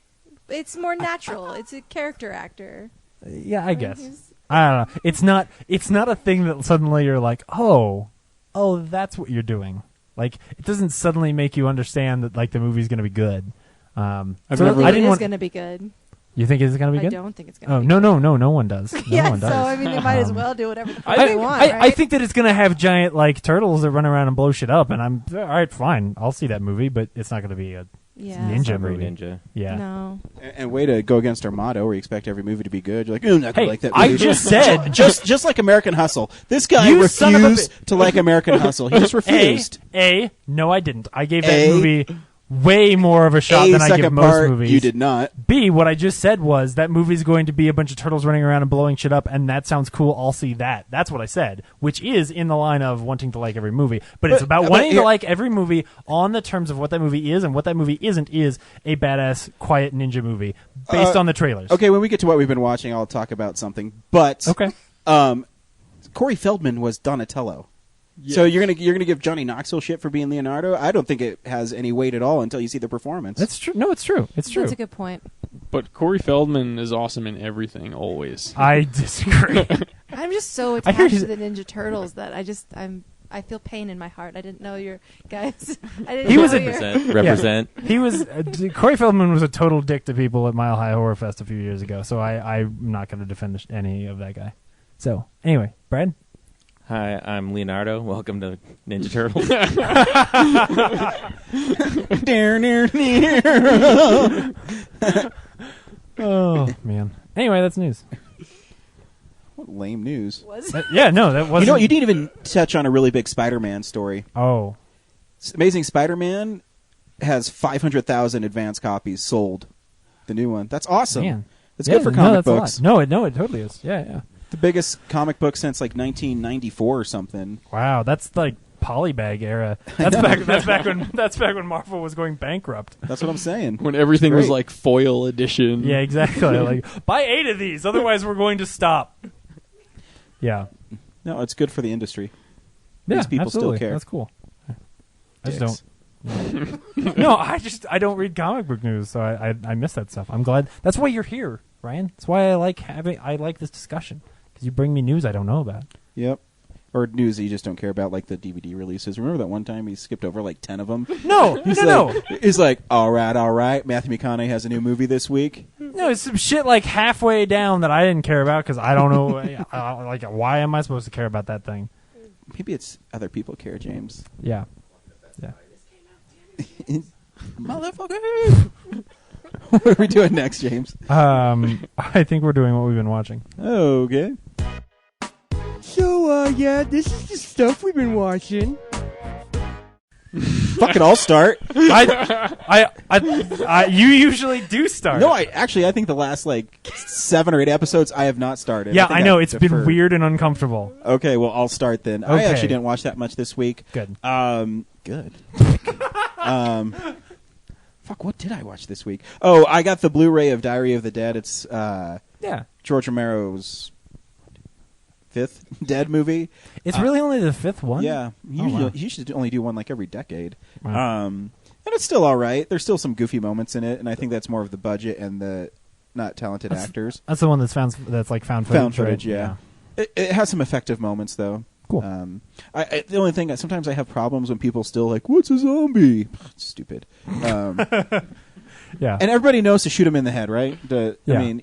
It's more natural. It's a character actor. Yeah, I guess. He's- I don't know. It's not a thing that suddenly you're like, oh, that's what you're doing. It doesn't suddenly make you understand that the movie's going to be good. I've so never- I It didn't is want. going to be good. You think it's going to be I good? don't think it's going to Oh be no, good. no one does. No Yeah, one does. so I mean, they might as Um, well do whatever the fuck I they want, I right? think that it's going to have giant turtles that run around and blow shit up, and I'm all right, fine. I'll see that movie, but it's not going to be a yeah. ninja It's not very movie. ninja. Yeah. No. And way to go against our motto, where you expect every movie to be good. You're like, I'm not gonna Hey, like that. I movie. just said just like American Hustle. This guy You son of a refused to like American Hustle. He just refused. No, I didn't. I gave that A. movie way more of a shot A, than I give second most part, movies. you did not. B, what I just said was that movie's going to be a bunch of turtles running around and blowing shit up, and that sounds cool. I'll see that. That's what I said, which is in the line of wanting to like every movie. But it's about wanting to here- like every movie on the terms of what that movie is, and what that movie isn't is a badass, quiet ninja movie based on the trailers. Okay, when we get to what we've been watching, I'll talk about something. But Okay. Corey Feldman was Donatello. So you're gonna give Johnny Knoxville shit for being Leonardo? I don't think it has any weight at all until you see the performance. That's true. No, it's true. It's true. That's a good point. But Corey Feldman is awesome in everything, always. I disagree. I'm just so I hear attached he's- to the Ninja Turtles that I'm I feel pain in my heart. I didn't know your guys. I didn't He know was a- your- Represent. He was Corey Feldman was a total dick to people at Mile High Horror Fest a few years ago. So I'm not going to defend any of that guy. So anyway, Brad. Hi, I'm Leonardo. Welcome to Ninja Turtles. Oh man. Anyway, that's news. What lame news. Was Yeah, no, that wasn't. You know, you didn't even touch on a really big Spider-Man story. Oh, Amazing Spider-Man has 500,000 advance copies sold. The new one. That's awesome. man. It's Yeah, good for no, comic that's a lot. books. No, it totally is. Yeah, yeah. The biggest comic book since like 1994 or something. Wow, that's like Polybag era. That's back when Marvel was going bankrupt. That's what I'm saying. When everything was Great. like foil edition. Yeah, exactly. Like buy 8 of these, otherwise we're going to stop. Yeah. No, it's good for the industry. Yeah, These people still absolutely. care. That's cool. I just Dicks. don't. No, I don't read comic book news, so I miss that stuff. I'm glad. That's why you're here, Ryan. That's why I like this discussion, because you bring me news I don't know about. Yep. Or news that you just don't care about, like the DVD releases. Remember that one time he skipped over like 10 of them? No, no. He's like, all right. Matthew McConaughey has a new movie this week. No, it's some shit like halfway down that I didn't care about because I don't know. Like, why am I supposed to care about that thing? Maybe it's other people care, James. Yeah. Yeah. Motherfucker! What are we doing next, James? I think we're doing what we've been watching. Okay. So, yeah, this is the stuff we've been watching. Fuck it, I'll start. You usually do start. No, I think the last like 7 or 8 episodes I have not started. Yeah, think I know. I've It's been deferred. weird and uncomfortable. Okay, well, I'll start then. I Okay. actually didn't watch that much this week. Good. Good. Fuck, what did I watch this week? Oh, I got the Blu-ray of Diary of the Dead. It's Yeah. George Romero's 5th Dead movie. It's really only the 5th one? Yeah, wow. he should only do one like every decade. Wow. And it's still all right. There's still some goofy moments in it, and I think that's more of the budget and the not talented actors. That's the one that's found footage. Found footage, right? yeah. It has some effective moments, though. Cool. The only thing, sometimes I have problems when people still like, what's a zombie? Stupid. Yeah. And everybody knows to shoot him in the head, right? Yeah. I mean,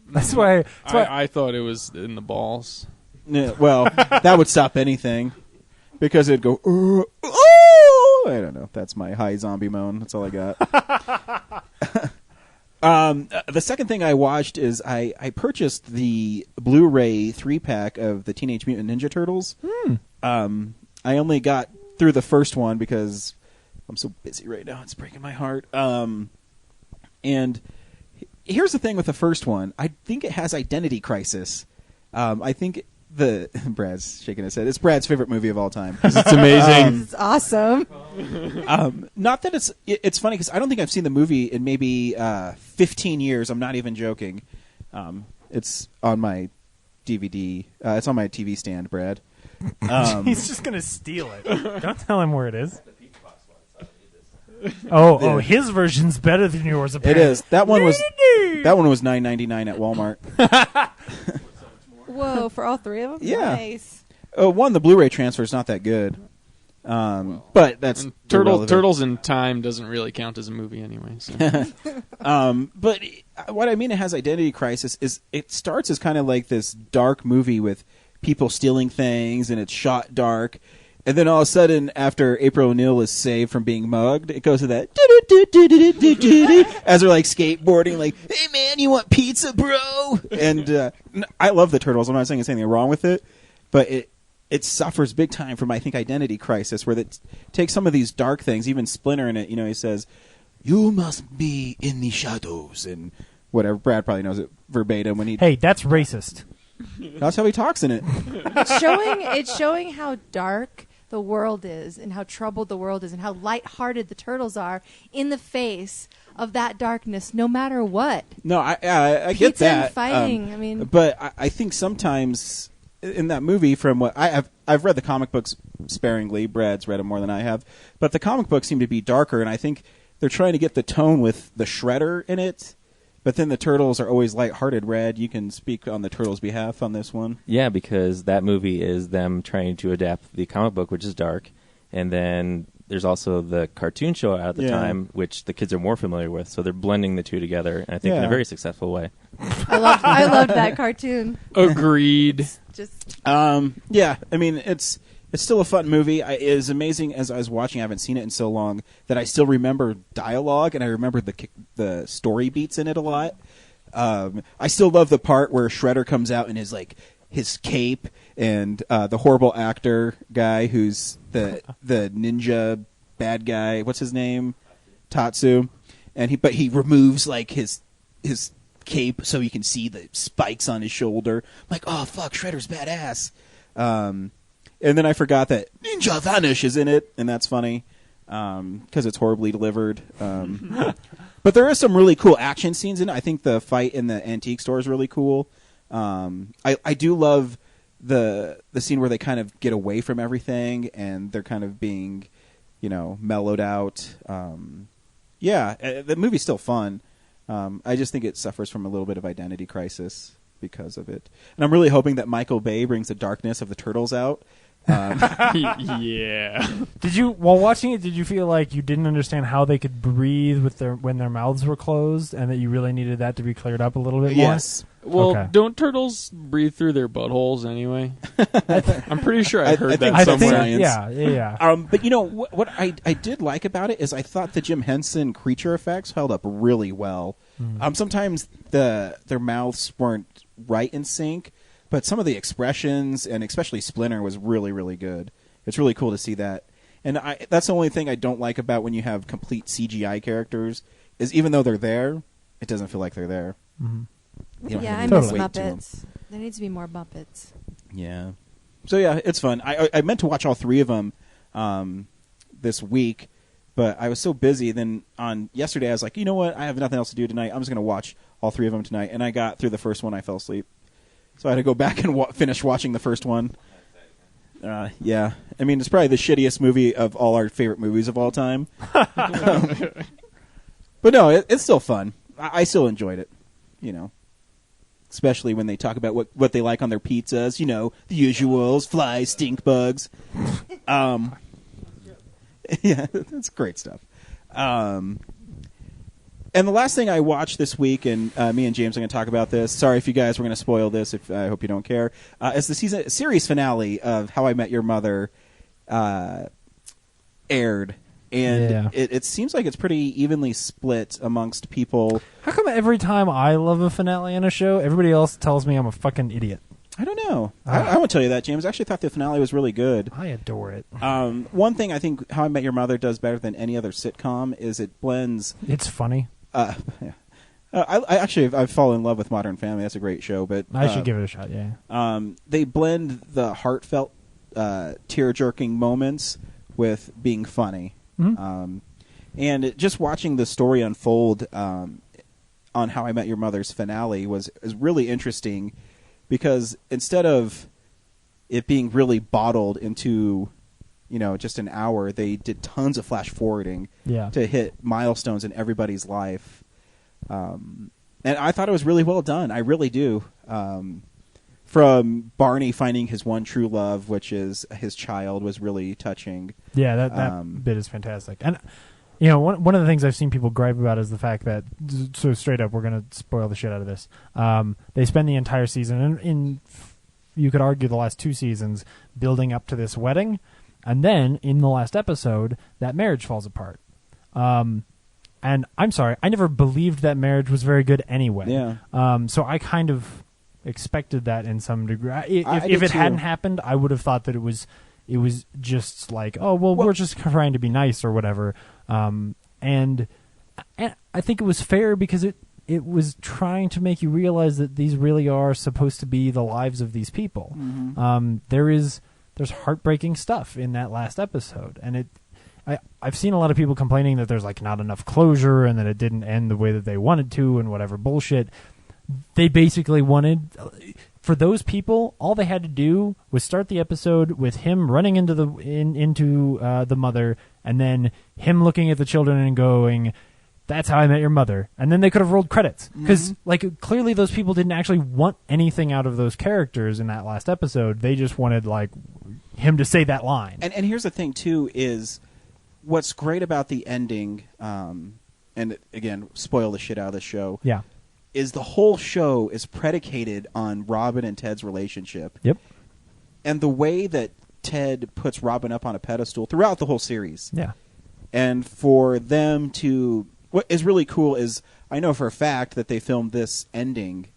That's why. I thought it was in the balls. yeah, well, that would stop anything because it'd go, oh! I don't know. That's my high zombie moan. That's all I got. The second thing I watched is I purchased the Blu-ray 3-pack of the Teenage Mutant Ninja Turtles. I only got through the first one because I'm so busy right now. It's breaking my heart. And here's the thing with the first one. I think it has identity crisis. I think Brad's shaking his head. It's Brad's favorite movie of all time. It's amazing. It's awesome. Not that it's funny because I don't think I've seen the movie in maybe 15 years. I'm not even joking. It's on my DVD. It's on my TV stand, Brad. He's just gonna steal it. Don't tell him where it is. Oh, his version's better than yours. It Apparently. is. That one was $9.99 at Walmart. Whoa, for all 3 of them? Yeah. Nice. One, the Blu-ray transfer is not that good. But that's And irrelevant. Turtles in Time doesn't really count as a movie anyway. So. But what I mean it has identity crisis is it starts as kind of like this dark movie with people stealing things and it's shot dark. And then all of a sudden, after April O'Neil is saved from being mugged, it goes to that as they're like skateboarding, like, "Hey man, you want pizza, bro?" And I love the Turtles. I'm not saying there's anything wrong with it, but it suffers big time from, I think, identity crisis, where it takes some of these dark things. Even Splinter in it, he says, "You must be in the shadows," and whatever. Brad probably knows it verbatim when he. Hey, that's racist. That's how he talks in it. It's showing how dark the world is and how troubled the world is and how lighthearted the turtles are in the face of that darkness, no matter what. No, I get Pizza that. and fighting. I mean, but I think sometimes in that movie, from what I've read the comic books sparingly. Brad's read them more than I have, but the comic books seem to be darker, and I think they're trying to get the tone with the Shredder in it. But then the Turtles are always lighthearted. Red, you can speak on the Turtles' behalf on this one. Yeah, because that movie is them trying to adapt the comic book, which is dark, and then there's also the cartoon show out at the time, which the kids are more familiar with. So they're blending the two together, and I think in a very successful way. I loved that cartoon. Agreed. Just Yeah, I mean, it's still a fun movie. It is amazing as I was watching. I haven't seen it in so long that I still remember dialogue, and I remember the story beats in it a lot. I still love the part where Shredder comes out in his cape, and the horrible actor guy who's the ninja bad guy. What's his name? Tatsu. And he removes like his cape so you can see the spikes on his shoulder. I'm like, oh fuck, Shredder's badass. And then I forgot that Ninja Vanish is in it, and that's funny because it's horribly delivered. But there is some really cool action scenes in it. I think the fight in the antique store is really cool. I do love the scene where they kind of get away from everything and they're kind of being, mellowed out. The movie's still fun. I just think it suffers from a little bit of identity crisis because of it. And I'm really hoping that Michael Bay brings the darkness of the Turtles out. Yeah. While watching it, did you feel like you didn't understand how they could breathe when their mouths were closed, and that you really needed that to be cleared up a little bit more? Yes. Well, Okay. don't turtles breathe through their buttholes anyway? I'm pretty sure I heard I that think somewhere. science. Yeah. But what I did like about it is I thought the Jim Henson creature effects held up really well. Sometimes their mouths weren't right in sync, but some of the expressions, and especially Splinter, was really, really good. It's really cool to see that. And that's the only thing I don't like about when you have complete CGI characters, is even though they're there, it doesn't feel like they're there. Mm-hmm. You don't yeah, have I any miss weight to 'em. Muppets. There needs to be more Muppets. Yeah. So yeah, it's fun. I meant to watch all three of them this week, but I was so busy. Then on yesterday, I was like, you know what? I have nothing else to do tonight. I'm just going to watch all three of them tonight. And I got through the first one. I fell asleep. So I had to go back and finish watching the first one. Yeah. I mean, it's probably the shittiest movie of all our favorite movies of all time. But no, it's still fun. I still enjoyed it, Especially when they talk about what they like on their pizzas, the usuals, flies, stink bugs. Yeah, that's great stuff. And the last thing I watched this week, and me and James are going to talk about this. Sorry if you guys were going to spoil this. I hope you don't care. Is the series finale of How I Met Your Mother aired, and it seems like it's pretty evenly split amongst people. How come every time I love a finale on a show, everybody else tells me I'm a fucking idiot? I don't know. I won't tell you that, James. I actually thought the finale was really good. I adore it. One thing I think How I Met Your Mother does better than any other sitcom is it blends. It's funny. Yeah. I've fallen in love with Modern Family. That's a great show, but I should give it a shot. Yeah. They blend the heartfelt, tear-jerking moments with being funny. Mm-hmm. And just watching the story unfold on How I Met Your Mother's finale is really interesting, because instead of it being really bottled into just an hour, they did tons of flash forwarding to hit milestones in everybody's life. And I thought it was really well done. I really do. From Barney finding his one true love, which is his child, was really touching. Yeah, that bit is fantastic. And one of the things I've seen people gripe about is the fact that, so straight up, we're going to spoil the shit out of this. They spend the entire season, and you could argue the last two seasons, building up to this wedding. And then, in the last episode, that marriage falls apart. And I'm sorry, I never believed that marriage was very good anyway. Yeah. So I kind of expected that in some degree. If it too. hadn't happened, I would have thought that it was just like, oh, well, we're just trying to be nice or whatever. And I think it was fair because it was trying to make you realize that these really are supposed to be the lives of these people. Mm-hmm. There's heartbreaking stuff in that last episode, and I've seen a lot of people complaining that there's like not enough closure and that it didn't end the way that they wanted to and whatever bullshit. They basically wanted, for those people, all they had to do was start the episode with him running into the mother, and then him looking at the children and going, That's How I Met Your Mother. And then they could have rolled credits. Because, like, clearly those people didn't actually want anything out of those characters in that last episode. They just wanted, like, him to say that line. And here's the thing, too, is what's great about the ending, and, again, spoil the shit out of the show, Yeah. is the whole show is predicated on Robin and Ted's relationship. Yep. And the way that Ted puts Robin up on a pedestal throughout the whole series. Yeah. And for them to... What is really cool is I know for a fact that they filmed this ending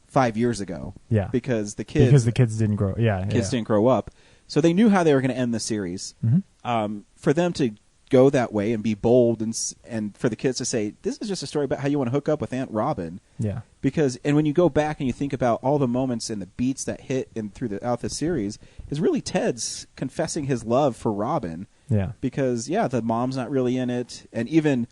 5 years ago. Yeah. Because the kids... Because the kids didn't grow... Yeah. Kids didn't grow up. So they knew how they were going to end the series. For them to go that way and be bold and for the kids to say, this is just a story about how you want to hook up with Aunt Robin. Yeah. Because, and when you go back and you think about all the moments and the beats that hit throughout the series, is really Ted's confessing his love for Robin. Yeah. Because, the mom's not really in it. And even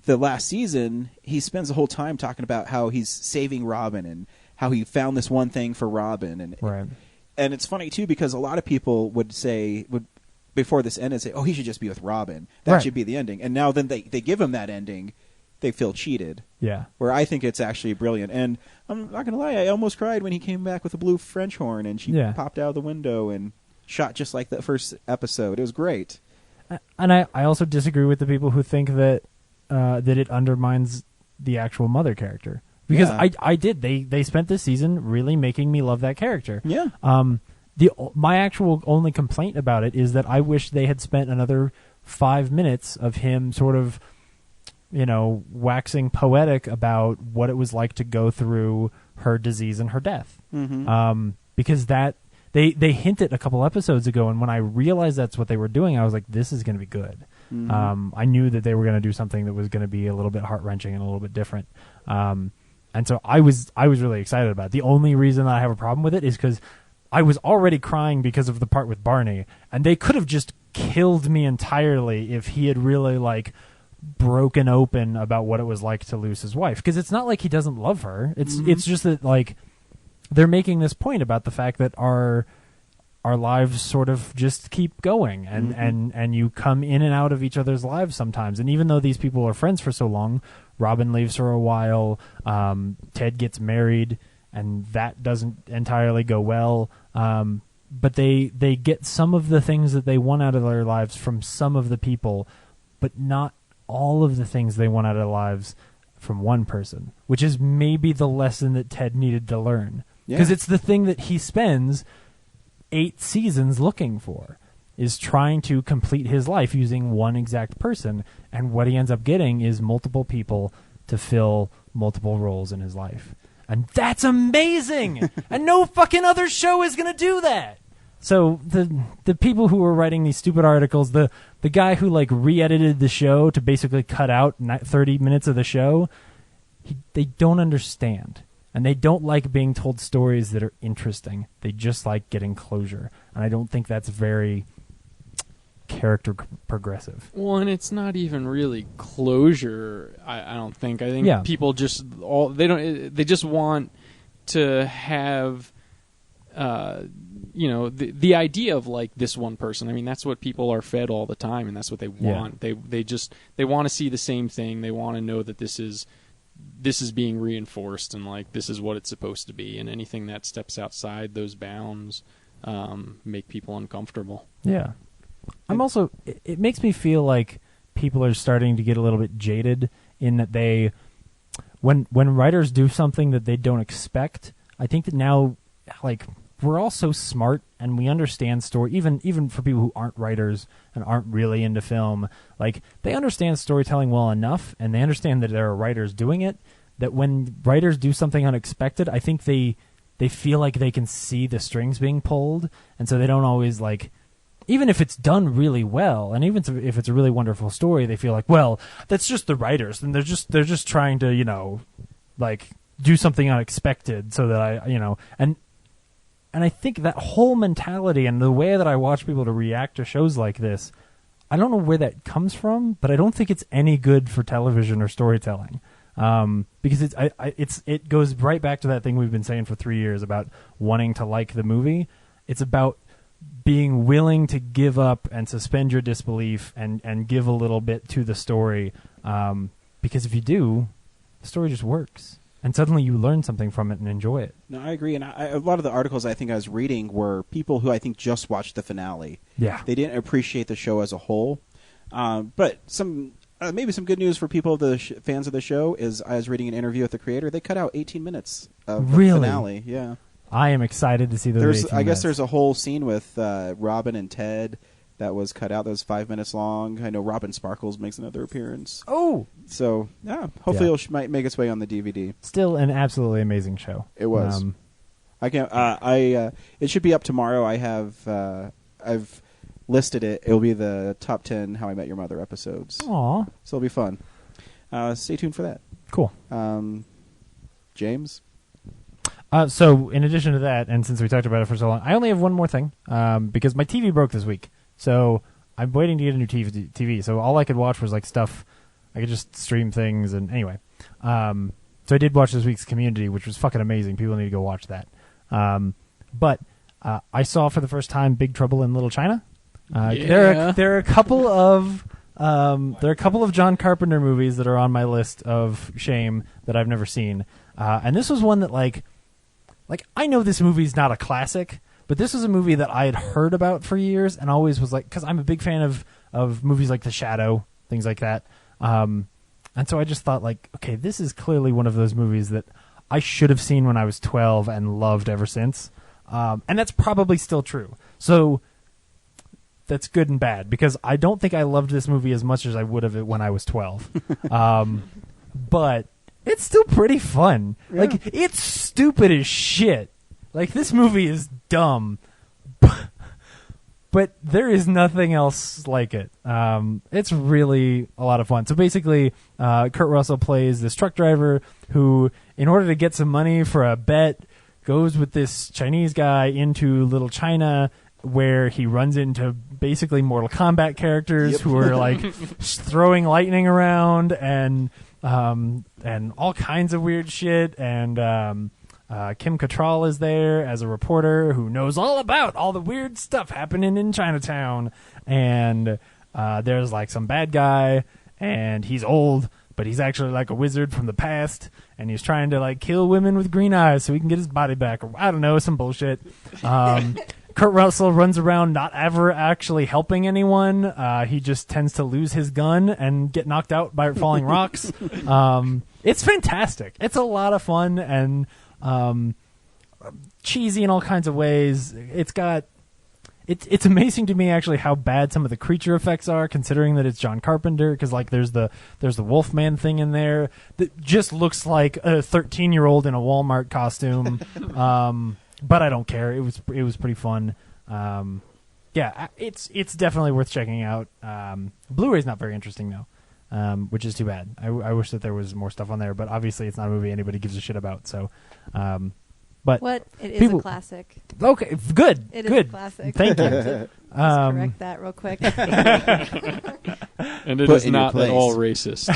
the last season, he spends the whole time talking about how he's saving Robin and how he found this one thing for Robin. And Right. And it's funny, too, because a lot of people would before this ended, say, oh, he should just be with Robin. That Right. should be the ending. And now then they give him that ending, they feel cheated. Yeah. Where I think it's actually brilliant. And I'm not going to lie, I almost cried when he came back with a blue French horn and she popped out of the window and shot just like the first episode. It was great. And I also disagree with the people who think that that it undermines the actual mother character. Because I did. They spent this season really making me love that character. Yeah. My actual only complaint about it is that I wish they had spent another 5 minutes of him sort of, waxing poetic about what it was like to go through her disease and her death. Because that they hinted a couple episodes ago, and when I realized that's what they were doing, I was like, this is going to be good. I knew that they were going to do something that was going to be a little bit heart-wrenching and a little bit different. And so I was really excited about it. The only reason that I have a problem with it is because I was already crying because of the part with Barney, and they could have just killed me entirely if he had really, broken open about what it was like to lose his wife. Because it's not like he doesn't love her. It's just that, they're making this point about the fact that our lives sort of just keep going, and you come in and out of each other's lives sometimes. And even though these people are friends for so long, Robin leaves for a while, Ted gets married, and that doesn't entirely go well. But they get some of the things that they want out of their lives from some of the people, but not all of the things they want out of their lives from one person, which is maybe the lesson that Ted needed to learn. Because it's the thing that he spends 8 seasons looking for, is trying to complete his life using one exact person. And what he ends up getting is multiple people to fill multiple roles in his life. And that's amazing! And no fucking other show is going to do that! So the people who were writing these stupid articles, the guy who re-edited the show to basically cut out 30 minutes of the show, they don't understand. And they don't like being told stories that are interesting. They just like getting closure. And I don't think that's very character progressive. Well, and it's not even really closure, I don't think. I think people just they just want to have the idea of this one person. I mean, that's what people are fed all the time, and that's what they want. They want to see the same thing. They want to know that this is being reinforced, and this is what it's supposed to be. And anything that steps outside those bounds make people uncomfortable. Yeah. I'm also. It makes me feel like people are starting to get a little bit jaded in that when writers do something that they don't expect. I think that now, we're all so smart and we understand story. Even for people who aren't writers and aren't really into film, they understand storytelling well enough, and they understand that there are writers doing it. That when writers do something unexpected, I think they feel like they can see the strings being pulled, and so they don't always even if it's done really well, and even if it's a really wonderful story, they feel like, well, that's just the writers, and they're just trying to do something unexpected so that and I think that whole mentality and the way that I watch people to react to shows like this, I don't know where that comes from, but I don't think it's any good for television or storytelling. Because it goes right back to that thing we've been saying for 3 years about wanting to like the movie. It's about being willing to give up and suspend your disbelief and give a little bit to the story, because if you do, the story just works. And suddenly you learn something from it and enjoy it. No, I agree. And a lot of the articles I think I was reading were people who I think just watched the finale. Yeah. They didn't appreciate the show as a whole. But maybe some good news for people, fans of the show, is I was reading an interview with the creator. They cut out 18 minutes of the Really? finale. Yeah. I am excited to see those 18 I guess minutes. there's a whole scene with Robin and Ted that was cut out. That was 5 minutes long. I know Robin Sparkles makes another appearance. Oh! So, yeah, hopefully Yeah. it might make its way on the DVD. Still an absolutely amazing show. It was. I can't. It should be up tomorrow. I've listed it. It'll be the top 10 How I Met Your Mother episodes. Aw. So it'll be fun. Stay tuned for that. Cool. James? So, in addition to that, and since we talked about it for so long, I only have one more thing, because my TV broke this week. So, I'm waiting to get a new TV. So, all I could watch was, like, stuff. I could just stream things, and anyway. So, I did watch this week's Community, which was fucking amazing. People need to go watch that. But I saw for the first time Big Trouble in Little China. Yeah. There are a couple of John Carpenter movies that are on my list of shame that I've never seen, and this was one that like I know this movie's not a classic, but this was a movie that I had heard about for years and always was like, because I'm a big fan of movies like The Shadow, things like that, and so I just thought like, okay, this is clearly one of those movies that I should have seen when I was 12 and loved ever since, and that's probably still true. So. That's good and bad, because I don't think I loved this movie as much as I would have it when I was 12. But it's still pretty fun. Yeah. Like, it's stupid as shit. Like, this movie is dumb. But there is nothing else like it. It's really a lot of fun. So basically, Kurt Russell plays this truck driver who, in order to get some money for a bet, goes with this Chinese guy into Little China, where he runs into basically Mortal Kombat characters who are like throwing lightning around and all kinds of weird shit. And Kim Cattrall is there as a reporter who knows all about all the weird stuff happening in Chinatown. And there's like some bad guy, and he's old, but he's actually like a wizard from the past, and he's trying to like kill women with green eyes so he can get his body back, or I don't know, some bullshit. Kurt Russell runs around not ever actually helping anyone. He just tends to lose his gun and get knocked out by falling rocks. It's fantastic. It's a lot of fun and cheesy in all kinds of ways. It's amazing to me actually how bad some of the creature effects are, considering that it's John Carpenter. Because like there's the Wolfman thing in there that just looks like a 13-year-old in a Walmart costume. But I don't care. It was pretty fun. Yeah, it's definitely worth checking out. Blu-ray's not very interesting though, which is too bad. I wish that there was more stuff on there, but obviously it's not a movie anybody gives a shit about. So, but It is a classic. Okay, good. It is good. a classic. Thank you. Just correct that real quick. And it Put is in your not place. at all racist.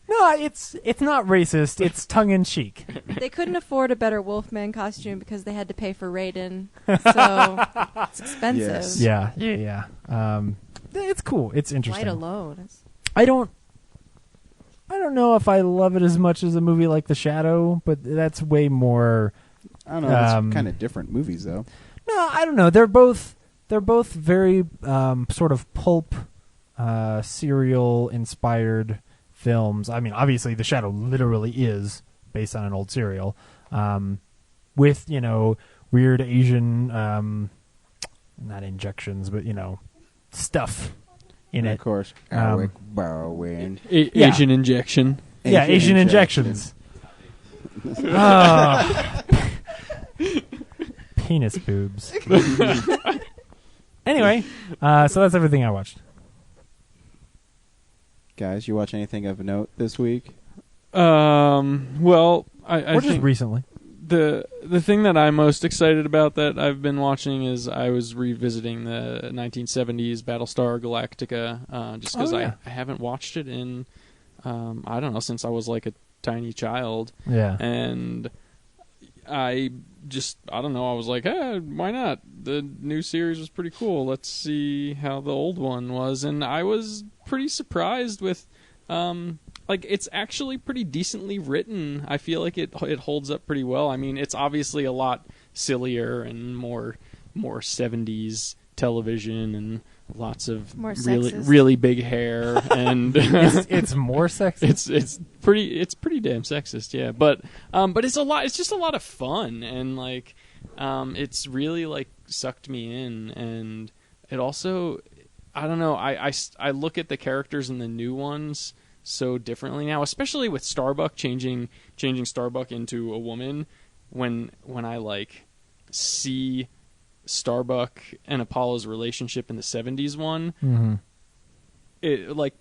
No, it's not racist. It's tongue in cheek. They couldn't afford a better Wolfman costume because they had to pay for Raiden, so it's expensive. Yes. Yeah. It's cool. It's interesting. White alone. I don't know if I love it as much as a movie like The Shadow, but that's way more. I don't know. It's kind of different movies, though. No, I don't know. They're both very sort of pulp, serial inspired films. I mean, obviously, The Shadow literally is based on an old serial, with weird Asian, not injections, but stuff in it. Of course. Alec Baldwin. Yeah. Asian injection. Yeah, Asian injections. Penis boobs. Anyway, so that's everything I watched. Guys, you watch anything of note this week? Well, I Or just think recently. the thing that I'm most excited about that I've been watching is I was revisiting the 1970s Battlestar Galactica, just because I haven't watched it in I don't know, since I was like a tiny child. Yeah. And I don't know, I was like, why not? The new series was pretty cool. Let's see how the old one was. And I was pretty surprised with like it's actually pretty decently written. I feel like it holds up pretty well. I mean, it's obviously a lot sillier and more 70s television and lots of More really sexist. really big hair and It's more sexy. it's pretty damn sexist, yeah. But it's just a lot of fun, and like it's really like sucked me in, and it also, I don't know, I look at the characters in the new ones so differently now, especially with Starbuck changing Starbuck into a woman. When I like see Starbuck and Apollo's relationship in the 70s one, Mm-hmm. it like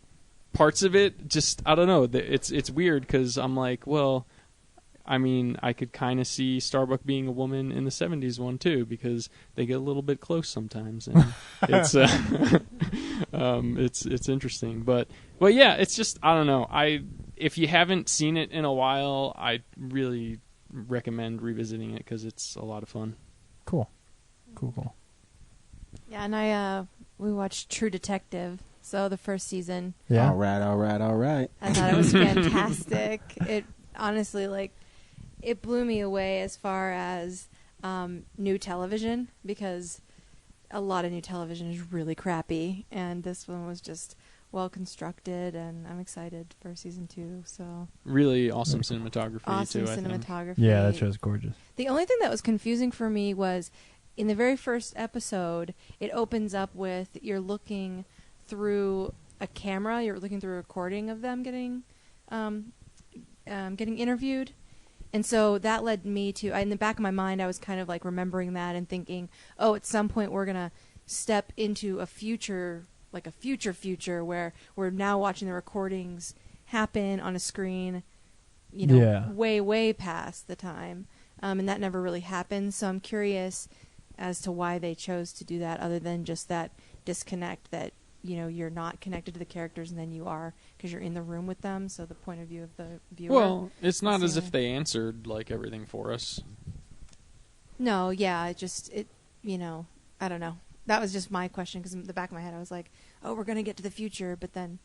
parts of it just, I don't know, it's weird because I'm like, well, I mean, I could kind of see Starbuck being a woman in the 70s one too, because they get a little bit close sometimes, and it's it's interesting. But yeah, it's just, I don't know. If you haven't seen it in a while, I really recommend revisiting it because it's a lot of fun. Cool. Yeah, and we watched True Detective, so the first season. Yeah. All right. I thought it was fantastic. It honestly, like, it blew me away as far as new television, because a lot of new television is really crappy, and this one was just well constructed, and I'm excited for season 2. So Really awesome cinematography awesome too, I think. cinematography. Yeah, that show's gorgeous. The only thing that was confusing for me was in the very first episode, it opens up with you're looking through a camera, you're looking through a recording of them getting interviewed. And so that led me to, in the back of my mind, I was kind of like remembering that and thinking, oh, at some point we're going to step into a future, like a future where we're now watching the recordings happen on a screen, you know, Yeah. way past the time. And that never really happened. So I'm curious as to why they chose to do that, other than just that disconnect that, you know, you're not connected to the characters and then you are because you're in the room with them. So the point of view of the viewer. Well, it's not as seeing if it. they answered like everything for us. No, yeah, it you know, I don't know. That was just my question, because in the back of my head I was like, oh, we're going to get to the future, but then,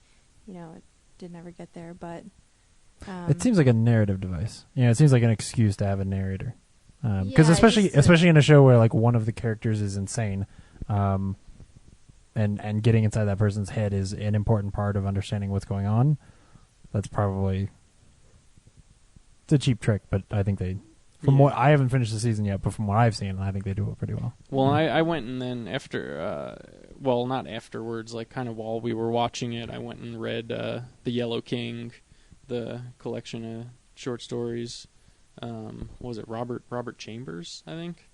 you know, it did never get there. But It seems like a narrative device. Yeah, it seems like an excuse to have a narrator. Because Yeah, especially in a show where like one of the characters is insane, and getting inside that person's head is an important part of understanding what's going on. That's probably, it's a cheap trick, but I think they, from what I haven't finished the season yet, but from what I've seen, I think they do it pretty well. Well, I went and then after, well, not afterwards, like kind of while we were watching it, I went and read The Yellow King, the collection of short stories. What was it, Robert Chambers, I think?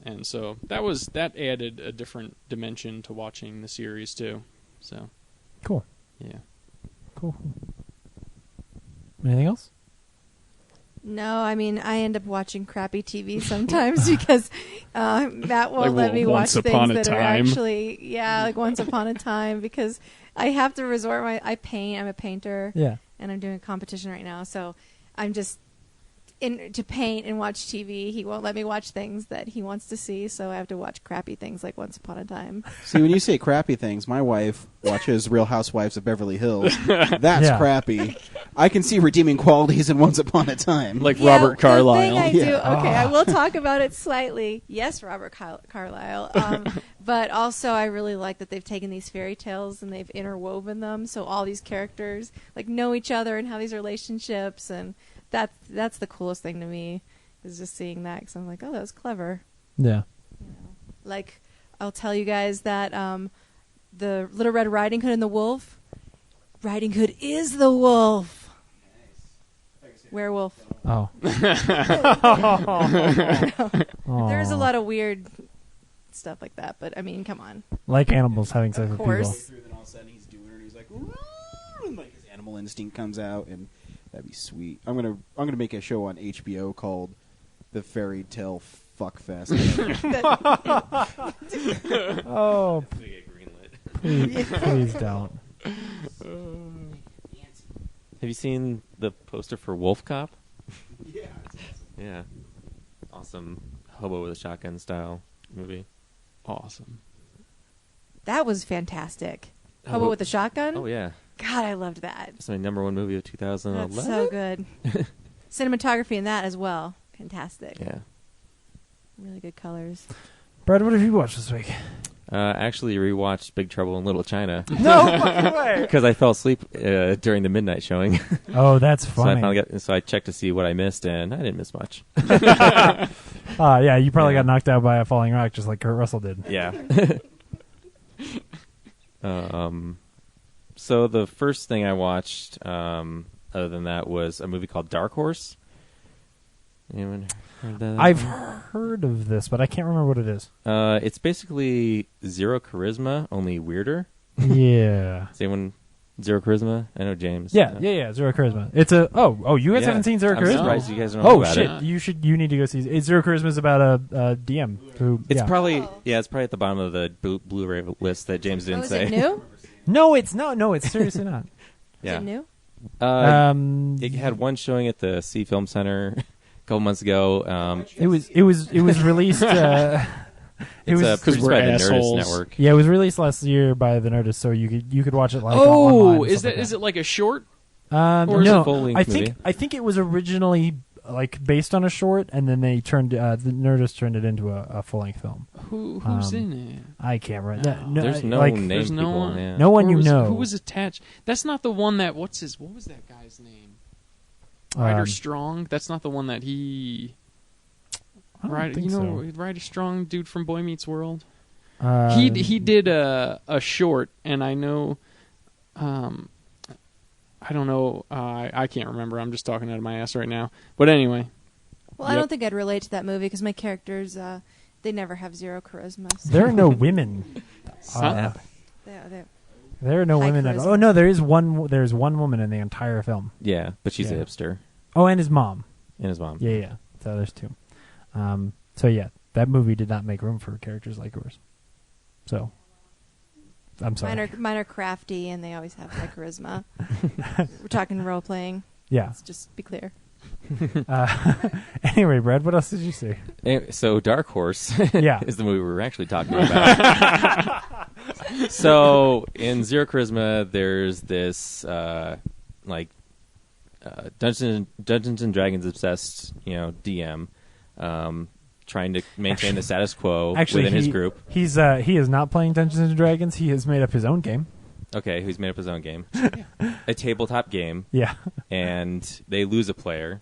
And so that added a different dimension to watching the series too. So Cool. yeah. Cool. Anything else? no, I mean, I end up watching crappy TV sometimes because Matt won't Like, let me watch Once Upon things a that are Time. actually, like Once Upon a Time, because I have to resort I paint. I'm a painter. Yeah. And I'm doing a competition right now, so I'm just to paint and watch TV. He won't let me watch things that he wants to see, so I have to watch crappy things like Once Upon a Time. See, when you say crappy things, my wife watches Real Housewives of Beverly Hills. That's Yeah. crappy. I can see redeeming qualities in Once Upon a Time. Like Yeah, Robert The thing Carlyle. I do, Yeah. okay, I will talk about it slightly. Yes, Robert Carlyle. But also, I really like that they've taken these fairy tales and they've interwoven them, so all these characters like know each other and have these relationships, and that's the coolest thing to me, is just seeing that, because I'm like, oh, that was clever. Yeah. You know, like, I'll tell you guys that the Little Red Riding Hood and the Wolf. Riding Hood is the wolf. Werewolf. Oh. There's a lot of weird stuff like that, but I mean, come on. Like animals having sex Of with course. And then all of a sudden he's doing it, and he's like, "Ooh," and like his animal instinct comes out, and that'd be sweet. I'm gonna make a show on HBO called The Fairy Tale Fuck Fest. people. Oh, please don't. Have you seen the poster for Wolf Cop? Yeah. Yeah. Awesome hobo with a shotgun style movie. Awesome. That was fantastic. Hobo with a shotgun? Oh, yeah. God, I loved that. It's my number one movie of 2011. That's so good. Cinematography in that as well. Fantastic. Yeah. Really good colors. Brad, what have you watched this week? Actually rewatched Big Trouble in Little China No fucking way. because I fell asleep during the midnight showing. Oh, that's So I funny. so I checked to see what I missed, and I didn't miss much. Yeah, you probably Yeah. got knocked out by a falling rock just like Kurt Russell did. Yeah. So the first thing I watched, other than that, was a movie called Dark Horse. Anyone heard of that? I've heard of this, but I can't remember what it is. It's basically Zero Charisma, only weirder. Yeah. Is anyone Zero Charisma? I know James. Yeah. Zero Charisma. It's a you guys Yeah. haven't seen Zero I'm Charisma? surprised you guys don't know Oh about shit! it. You need to go see it. Zero Charisma is about a DM who. It's yeah. probably it's probably at the bottom of the Blu-ray list that James didn't Oh, is say. it new? No, it's not. No, it's seriously not. Yeah. Is it new? It had one showing at the Sea Film Center a couple months ago. It was released. It It's was produced we're by the assholes. Nerdist Network. yeah, it was released last year by the Nerdist, so you could watch it like Oh, online. is it like a short? No, or is it a full-length movie? I think it was originally like based on a short, and then they turned the Nerdist turned it into a full length film. Who's in it? I can't remember. There's no like, name there's no people. one. Yeah. No one Or you was- know. Who was attached? That's not the one that. What was that guy's name? Ryder Strong. That's not the one that he. I don't Ryder, think you know, so. Ryder Strong, dude from Boy Meets World. Uh, He did a short, and I know. I don't know. I can't remember. I'm just talking out of my ass right now. But anyway, Well, I Yep. don't think I'd relate to that movie because my characters, they never have zero charisma. So There are no women. Huh? they're There are no High women. charisma. Oh no, there is one. There's one woman in the entire film. Yeah, but she's Yeah. a hipster Oh, and his mom. and his mom. Yeah. So there's two. So yeah, that movie did not make room for characters like yours. So, I'm sorry. mine are crafty and they always have high charisma. We're talking role playing. Yeah. Let's just be clear. Anyway, Brad, what else did you see? So Dark Horse Yeah. is the movie we were actually talking about. So in Zero Charisma, there's this Dungeons and Dragons obsessed, DM, trying to maintain the status quo Actually, within his group. he is not playing Dungeons and Dragons. He has made up his own game. Okay, who's made up his own game, a tabletop game, Yeah. and they lose a player.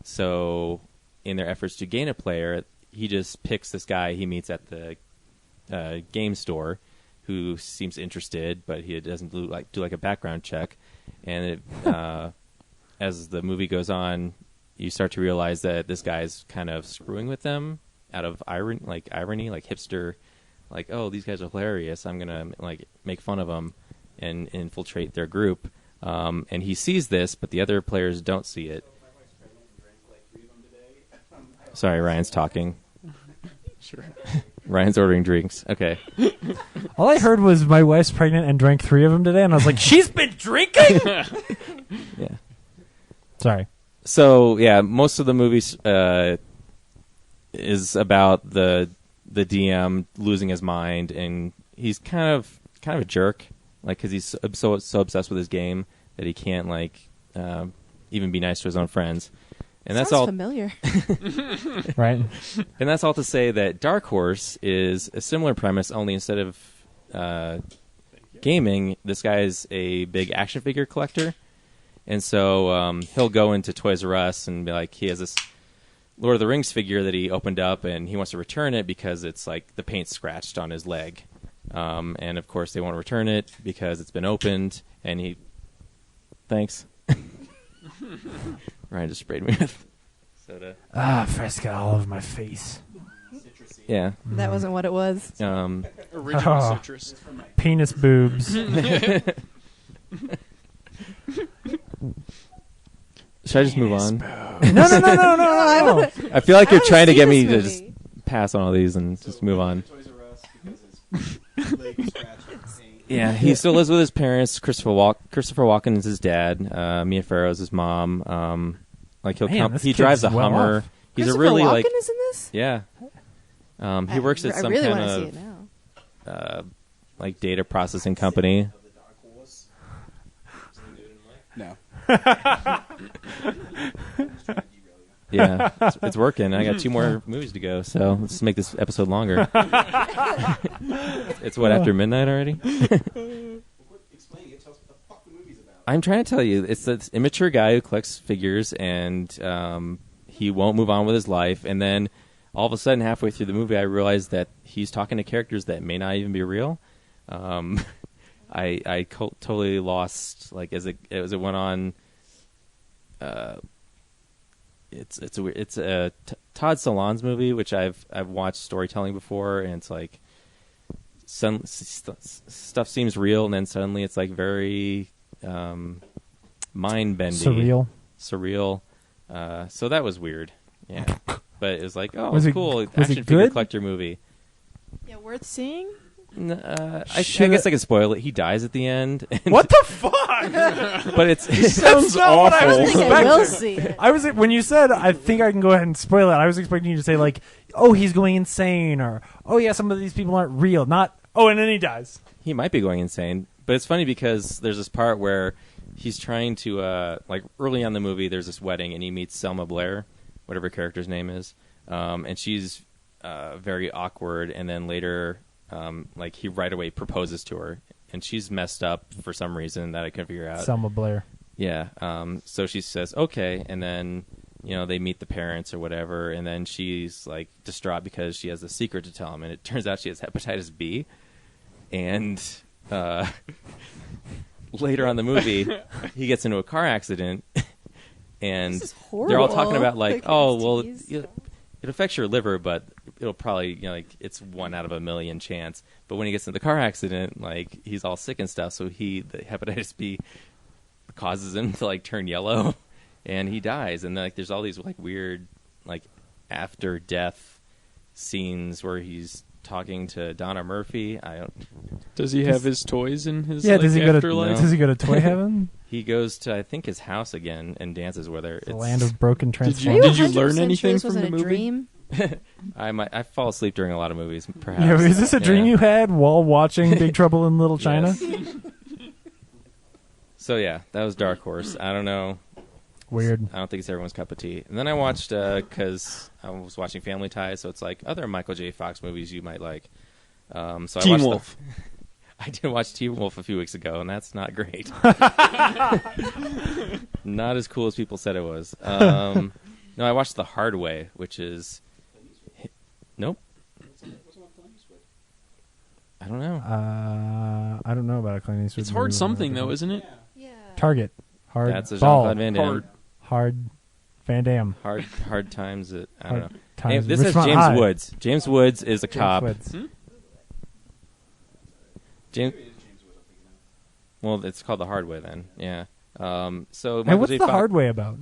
So in their efforts to gain a player, he just picks this guy he meets at the game store, who seems interested, but he doesn't do like a background check. And as the movie goes on, you start to realize that this guy's kind of screwing with them out of irony, like hipster, like, oh, these guys are hilarious. I'm gonna make fun of them and infiltrate their group. And he sees this, but the other players don't see it. Sorry, Ryan's talking. sure. Ryan's ordering drinks. Okay. All I heard was my wife's pregnant and drank 3 of them today, and I was like, she's been drinking? Yeah. Sorry. So yeah, most of the movie is about the DM losing his mind, and he's kind of a jerk, because he's so obsessed with his game that he can't even be nice to his own friends. And that's Sounds all. familiar. Right? And that's all to say that Dark Horse is a similar premise, only instead of gaming, this guy is a big action figure collector. And so he'll go into Toys R Us and be like, he has this Lord of the Rings figure that he opened up, and he wants to return it because it's like the paint scratched on his leg. And of course they won't return it because it's been opened, and he... Thanks. Ryan just sprayed me with soda. First got all over my face. Yeah. That wasn't what it was. Original Oh. citrus. Penis boobs. Should I just move on? No. I feel like you're wanna trying to see get this me to movie. just pass on all these and just move on. Toys R Us because his leg scratched with paint. Yeah, he still lives with his parents. Christopher Walken is his dad. Mia Farrow is his mom. He'll Man, come. this He kid's drives a well Hummer. off. He's Christopher a really Walken is in this? yeah. He works at some I really kind want to see it of now. data processing company. Yeah, it's working. I got 2 more movies to go, so let's make this episode longer. It's what, after midnight already? I'm trying to tell you, it's this immature guy who collects figures, and he won't move on with his life. And then all of a sudden, halfway through the movie, I realized that he's talking to characters that may not even be real. I totally lost, like, as it went on. It's a Todd Solondz movie, which I've watched storytelling before, and it's like stuff seems real, and then suddenly it's like very mind bending, surreal. So that was weird. Yeah, but it was like, oh, was it cool was action it figure good? collector movie. Yeah, worth seeing. I guess I could spoil it. He dies at the end. What the fuck? But it's Sounds not what I was I awful. think I will see it. I was when you said I think I can go ahead and spoil it. I was expecting you to say like, "Oh, he's going insane," or "Oh yeah, some of these people aren't real." Not, "Oh, and then he dies." he might be going insane. But it's funny because there's this part where he's trying to like early on in the movie. There's this wedding, and he meets Selma Blair, whatever her character's name is, and she's very awkward. And then later, like he right away proposes to her, and she's messed up for some reason that I couldn't figure out. Selma Blair. Yeah. So she says, okay. And then, they meet the parents or whatever. And then she's like distraught because she has a secret to tell him. And it turns out she has hepatitis B. And later on in the movie, he gets into a car accident. And This is horrible. they're all talking about like, Like oh, well, STDs. it affects your liver, but it'll probably, like it's 1 out of a million chance. But when he gets in the car accident, like he's all sick and stuff. So the hepatitis B causes him to like turn yellow, and he dies. And like there's all these like weird like after death scenes where he's talking to Donna Murphy. Does he have his toys in his Yeah, does he go to afterlife? does he go to toy heaven? He goes to I think his house again and dances with her. The land of broken Did you- transformers. did you learn 100% anything sure this from wasn't the a movie? dream? I fall asleep during a lot of movies. Perhaps. Yeah, is this a dream you had while watching Big Trouble in Little China? Yes. So yeah, that was Dark Horse. I don't know. Weird. I don't think it's everyone's cup of tea. And then I watched because I was watching Family Ties, so it's like other Michael J. Fox movies you might like. So Teen I watched Wolf. I did watch Teen Wolf a few weeks ago, and that's not great. Not as cool as people said it was. No, I watched The Hard Way, which is nope. I don't know. I don't know about a Clint Eastwood. It's hard movie. something though, isn't it? Yeah. Target. Hard That's a ball. Jean-Claude Van Damme. Hard. Hard Van Damme. Hard times. I don't Hard know. times. Hey, this is Richmond James High. Woods. James Woods is a James cop. Woods. James. Well, it's called The Hard Way then. Yeah. So Hey, Michael what's J. the Fox- hard way about?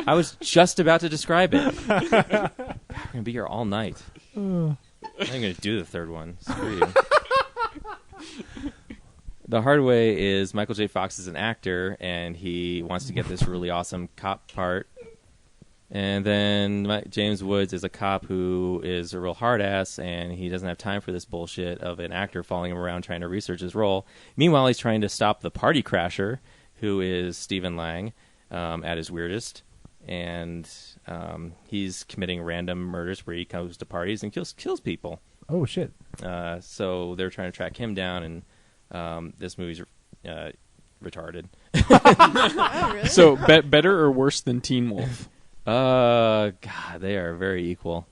I was just about to describe it. We're gonna be here all night. I'm gonna do the third one. Screw you. The Hard Way is Michael J. Fox is an actor, and he wants to get this really awesome cop part. And then James Woods is a cop who is a real hard ass, and he doesn't have time for this bullshit of an actor following him around trying to research his role. Meanwhile, he's trying to stop the party crasher, who is Stephen Lang, at his weirdest. And he's committing random murders where he goes to parties and kills people. Oh shit! So they're trying to track him down, and this movie's retarded. Oh, really? So better or worse than Teen Wolf? God, they are very equal.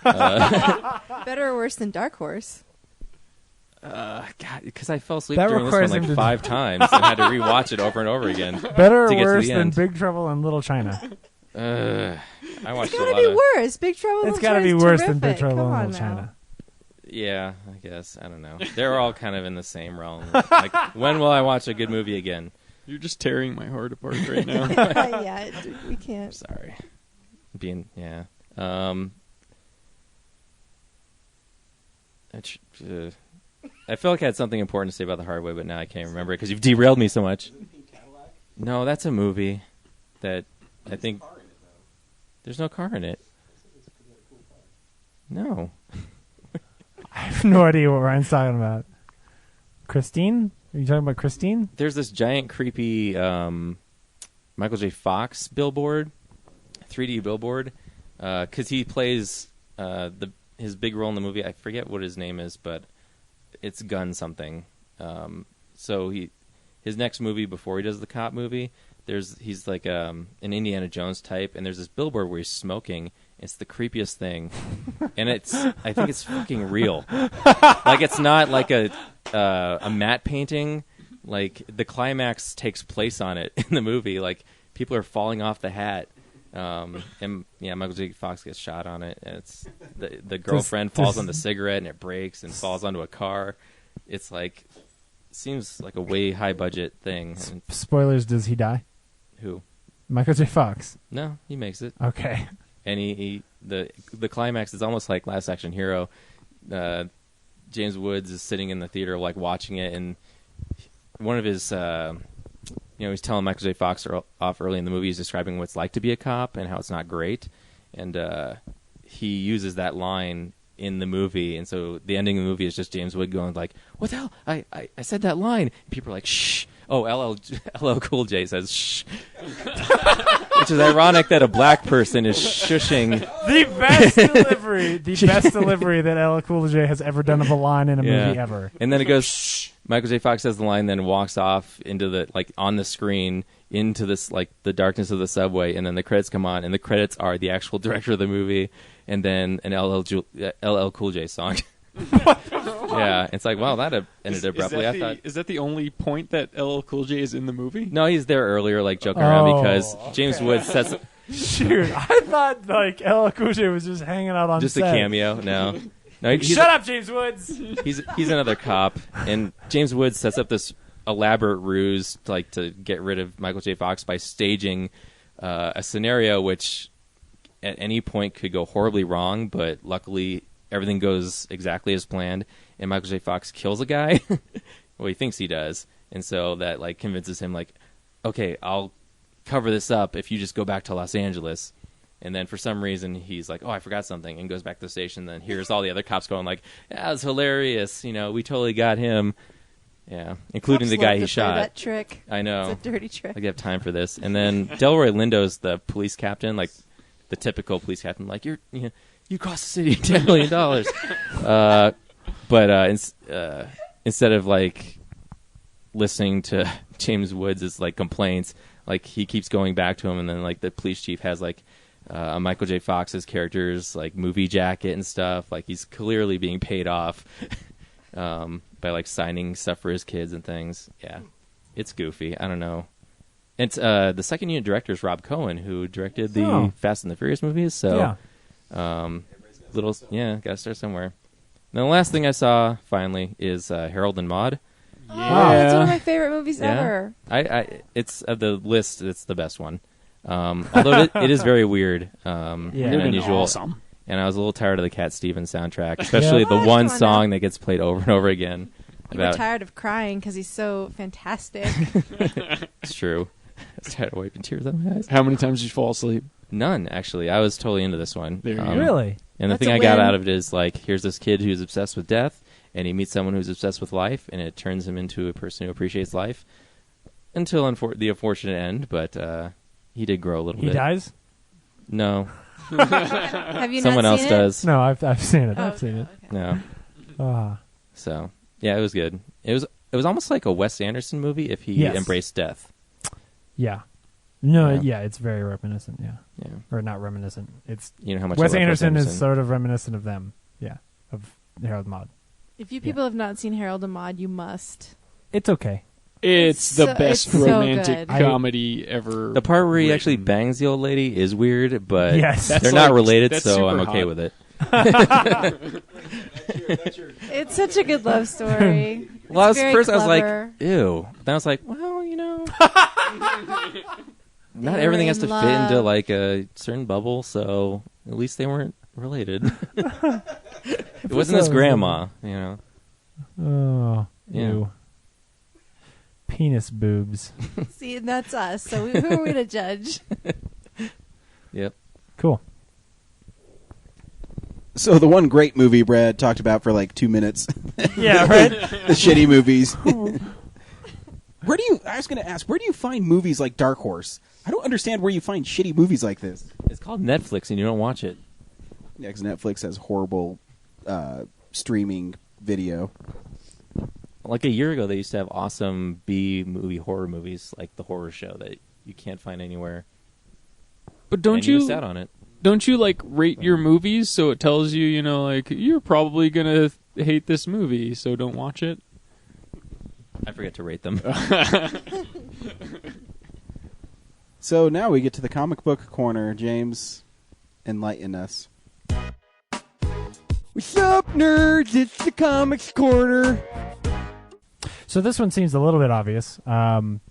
Better or worse than Dark Horse? God, because I fell asleep That during this one requires like him to- 5 times and had to rewatch it over and over again. Better To or get to worse the than end. Big Trouble in Little China? I watched It's a gotta lot be of. worse. Big Trouble in It's Little got to be China's worse than Big terrific. Trouble Come in on Little now. China. Yeah, I guess I don't know. They're all kind of in the same realm. Like, when will I watch a good movie again? You're just tearing my heart apart right now. Yeah, we can't. Sorry, yeah. I feel like I had something important to say about The Hard Way, but now I can't remember it because you've derailed me so much. No, that's a movie that I think there's no car in it. No. I have no idea what Ryan's talking about. Christine? Are you talking about Christine? There's this giant creepy Michael J. Fox billboard, 3D billboard, because he plays his big role in the movie. I forget what his name is, but it's Gun something. So his next movie before he does the cop movie, he's like an Indiana Jones type, and there's this billboard where he's smoking. It's the creepiest thing, and I think it's fucking real. Like, it's not like a matte painting. Like, the climax takes place on it in the movie. Like, people are falling off the hat. And yeah, Michael J. Fox gets shot on it, and it's the girlfriend falls on the cigarette and it breaks and falls onto a car. It's like, seems like a way high budget thing. Spoilers, does he die? Who? Michael J. Fox. No, he makes it. Okay. And the climax is almost like Last Action Hero. James Woods is sitting in the theater, like, watching it, and one of his, he's telling Michael J. Fox off early in the movie. He's describing what it's like to be a cop and how it's not great, and he uses that line in the movie, and so the ending of the movie is just James Wood going like, "What the hell? I said that line." And people are like, "Shh." Oh, LL Cool J says, "Shh," which is ironic that a black person is shushing. The best delivery that LL Cool J has ever done of a line in a movie ever. And then it goes, "Shh." Michael J. Fox says the line, then walks off into the, like, on the screen into this, like, the darkness of the subway, and then the credits come on, and the credits are the actual director of the movie, and then an LL Cool J song. Yeah, it's like, wow, that ended abruptly. Is that the only point that LL Cool J is in the movie? No, he's there earlier, like, joking around because James Woods says... Shoot, I thought, like, LL Cool J was just hanging out on just set. a cameo. No, Shut up, James Woods! He's another cop, and James Woods sets up this elaborate ruse to get rid of Michael J. Fox by staging a scenario which at any point could go horribly wrong, but luckily everything goes exactly as planned, and Michael J. Fox kills a guy. Well, he thinks he does, and so that, like, convinces him, like, okay, I'll cover this up if you just go back to Los Angeles. And then for some reason he's like, oh, I forgot something, and goes back to the station. Then hears all the other cops going like, yeah, it's hilarious. We totally got him. Yeah, including Cops the guy love he to play shot. that trick. I know. It's a dirty trick. Like, you have time for this. And then Delroy Lindo's the police captain, like the typical police captain, like, you cost the city $10 million. But instead of, like, listening to James Woods' like complaints, like, he keeps going back to him, and then, like, the police chief has, like, Michael J. Fox's character's, like, movie jacket and stuff. Like, he's clearly being paid off by, like, signing stuff for his kids and things. Yeah, it's goofy. I don't know. It's the second unit director is Rob Cohen, who directed the Fast and the Furious movies. So, gotta start somewhere. And then the last thing I saw finally is Harold and Maude. Oh, that's one of my favorite movies ever. It's of the list. It's the best one. Although it is very weird and unusual. Awesome. And I was a little tired of the Cat Stevens soundtrack, especially the one song that gets played over and over again. You were tired of crying because he's so fantastic. It's true. I was tired of wiping tears out of my eyes. How many times did you fall asleep? None, actually. I was totally into this one. There you go. Really? And the thing I got out of it is, like, here's this kid who's obsessed with death, and he meets someone who's obsessed with life, and it turns him into a person who appreciates life until the unfortunate end. But he did grow a little bit. He dies? No. Have you Someone not else seen does. No, I've seen it. Oh, I've seen it. okay. No. So, yeah, it was good. It was almost like a Wes Anderson movie if he embraced death. Yeah. No, Yeah. it's very reminiscent, yeah. Or not reminiscent. It's You know how much Wes I love Anderson is sort of reminiscent of them. Yeah. Of Harold and Maude. If you people have not seen Harold and Maude, you must. It's okay. It's the best it's so romantic good. comedy ever. The part where he written. actually bangs the old lady is weird, but Yes. they're That's not like- related, that's so I'm super okay hot. with it. It's such a good love story. Well, It's very first I was clever. like, ew. Then I was like, well, not They everything were has to in fit into love. like a certain bubble, so at least they weren't related. It wasn't his grandma, Oh. Yeah. Ew. Penis boobs. See, and that's us. So who are we to judge? Yep. Cool. So the one great movie Brad talked about for like 2 minutes, Yeah, right? the shitty movies. I was going to ask, where do you find movies like Dark Horse? I don't understand where you find shitty movies like this. It's called Netflix, and you don't watch it. Yeah, because Netflix has horrible streaming video. Like a year ago, they used to have awesome B-movie horror movies, like The Horror Show, that you can't find anywhere. But don't and you miss out on it? Don't you like rate your movies so it tells you, you know, like you're probably gonna hate this movie, so don't watch it? I forget to rate them. So now we get to the comic book corner. James, enlighten us. What's up, nerds? It's the Comics Corner. So this one seems a little bit obvious.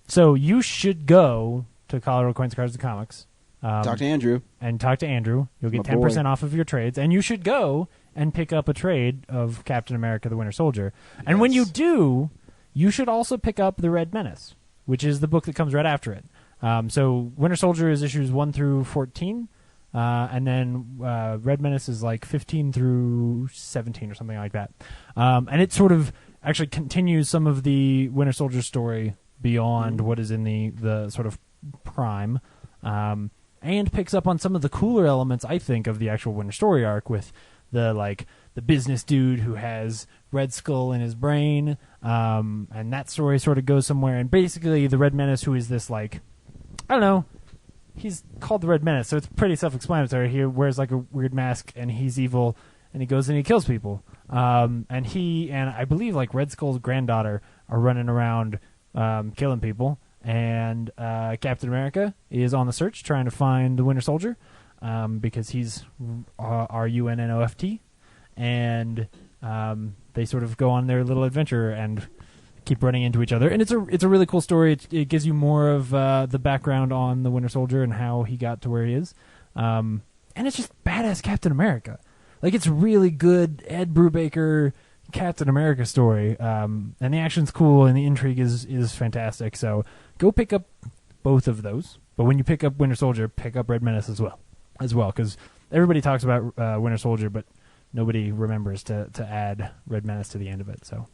So you should go to Colorado Coins, Cards, and Comics. Talk to Andrew. And talk to Andrew. You'll get My 10% boy. off of your trades. And you should go and pick up a trade of Captain America, the Winter Soldier. And when you do, you should also pick up The Red Menace, which is the book that comes right after it. So Winter Soldier is issues 1 through 14. And then Red Menace is like 15 through 17 or something like that. And it sort of actually continues some of the Winter Soldier story beyond what is in the sort of prime. And picks up on some of the cooler elements, I think, of the actual Winter Story arc with the business dude who has Red Skull in his brain, and that story sort of goes somewhere. And basically, the Red Menace, who is this I don't know, he's called the Red Menace, so it's pretty self-explanatory. He wears like a weird mask, and he's evil, and he goes and he kills people. And he and I believe like Red Skull's granddaughter are running around killing people. And Captain America is on the search trying to find the Winter Soldier because he's RUNNOFT. And they sort of go on their little adventure and keep running into each other. And it's a really cool story. It gives you more of the background on the Winter Soldier and how he got to where he is. And it's just badass Captain America. Like, it's really good Ed Brubaker Captain America story, and the action's cool and the intrigue is fantastic. So go pick up both of those. But when you pick up Winter Soldier, pick up Red Menace as well, because everybody talks about Winter Soldier, but nobody remembers to add Red Menace to the end of it. So,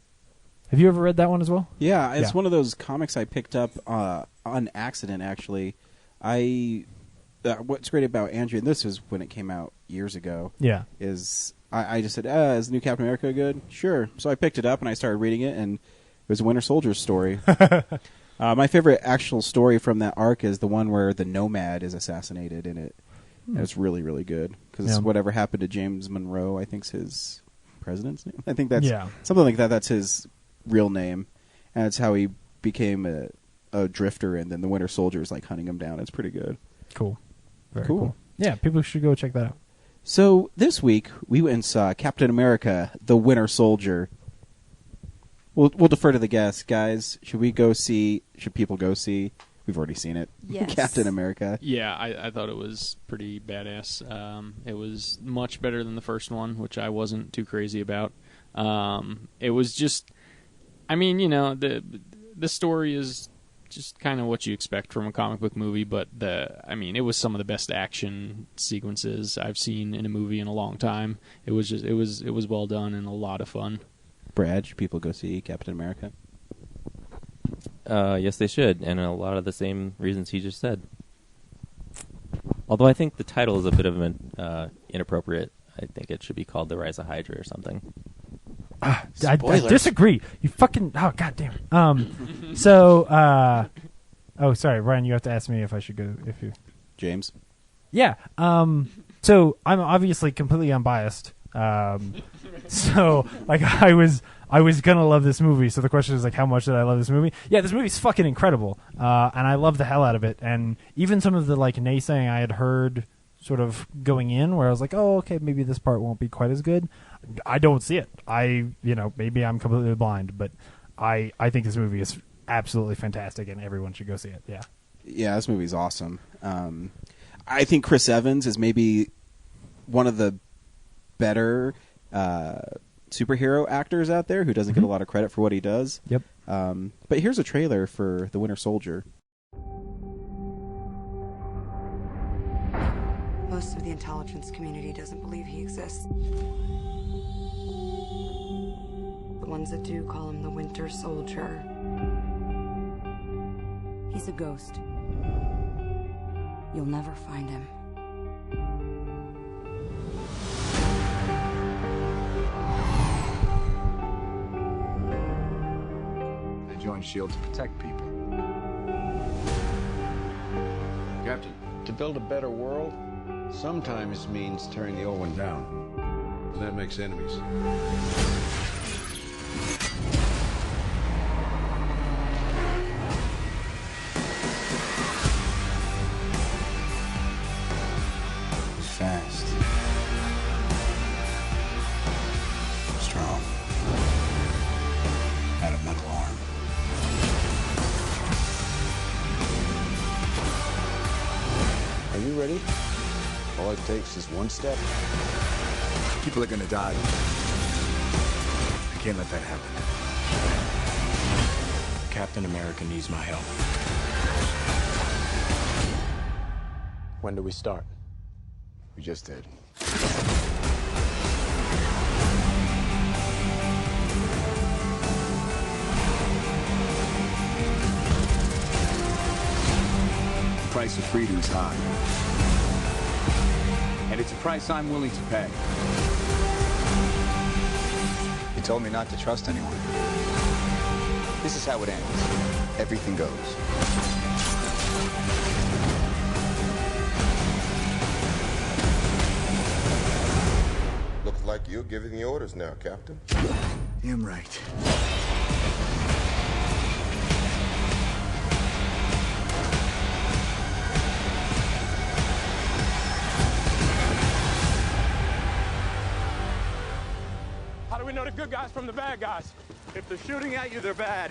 have you ever read that one as well? Yeah, it's one of those comics I picked up on accident. Actually, what's great about Andrew, and this is when it came out years ago. Yeah, is I just said, is the new Captain America good? Sure. So I picked it up and I started reading it, and it was a Winter Soldier story. My favorite actual story from that arc is the one where the Nomad is assassinated in it. And it's really, really good because whatever happened to James Monroe, I think's his president's name. I think that's something like that. That's his real name, and it's how he became a drifter, and then the Winter Soldier is like hunting him down. It's pretty good. Cool. Very cool. cool. Yeah, people should go check that out. So this week we went and saw Captain America: The Winter Soldier. We'll defer to the guests, guys. Should people go see? We've already seen it. Yes. Captain America. Yeah, I thought it was pretty badass. It was much better than the first one, which I wasn't too crazy about. It was just, I mean, you know, the story is just kind of what you expect from a comic book movie, but it was some of the best action sequences I've seen in a movie in a long time. It was well done and a lot of fun. Brad, should people go see Captain America? Yes, they should, and a lot of the same reasons he just said. Although I think the title is a bit of an inappropriate. I think it should be called The Rise of Hydra or something. I disagree. You fucking goddamn. Sorry, Ryan. You have to ask me if I should go. If you, James. Yeah. So I'm obviously completely unbiased. So like I was gonna love this movie. So the question is like, how much did I love this movie? Yeah, this movie's fucking incredible. And I love the hell out of it. And even some of the like naysaying I had heard sort of going in, where I was like, oh, okay, maybe this part won't be quite as good. I don't see it. Maybe I'm completely blind, but I think this movie is absolutely fantastic, and everyone should go see it. Yeah. Yeah, this movie's awesome. I think Chris Evans is maybe one of the better superhero actors out there who doesn't get a lot of credit for what he does. Yep. But here's a trailer for The Winter Soldier. Most of the intelligence community doesn't believe he exists. The ones that do call him the Winter Soldier. He's a ghost. You'll never find him. I joined S.H.I.E.L.D. to protect people. Captain, to build a better world, sometimes means tearing the old one down. And that makes enemies. Fast. Strong. Had a metal arm. Are you ready? All it takes is one step. People are gonna die. I can't let that happen. Captain America needs my help. When do we start? We just did. The price of freedom is high. And it's a price I'm willing to pay. You told me not to trust anyone. This is how it ends. Everything goes. Looks like you're giving the orders now, Captain. Damn right. How do we know the good guys from the bad guys? If they're shooting at you, they're bad.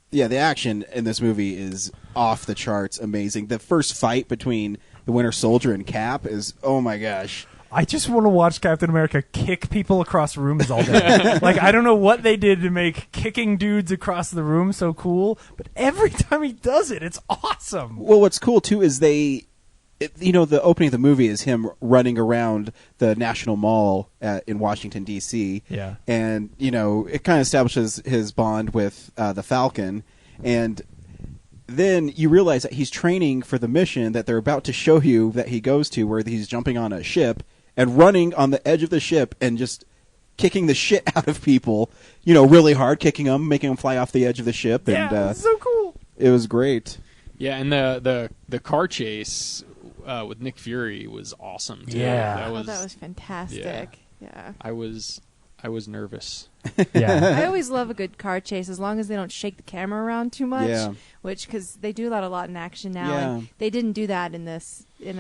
Yeah, the action in this movie is off the charts amazing. The first fight between the Winter Soldier and Cap is, oh my gosh. I just want to watch Captain America kick people across rooms all day. Like, I don't know what they did to make kicking dudes across the room so cool, but every time he does it, it's awesome. Well, what's cool, too, is the opening of the movie is him running around the National Mall in Washington, D.C. Yeah. And, it kind of establishes his bond with the Falcon. And then you realize that he's training for the mission that they're about to show you that he goes to, where he's jumping on a ship and running on the edge of the ship and just kicking the shit out of people, really hard, kicking them, making them fly off the edge of the ship. Yeah, And, it's so cool. It was great. Yeah, and the car chase with Nick Fury was awesome too. Yeah. That was fantastic. Yeah. I was nervous. Yeah. I always love a good car chase as long as they don't shake the camera around too much. Yeah. Because they do that a lot in action now. Yeah. And they didn't do that in this. And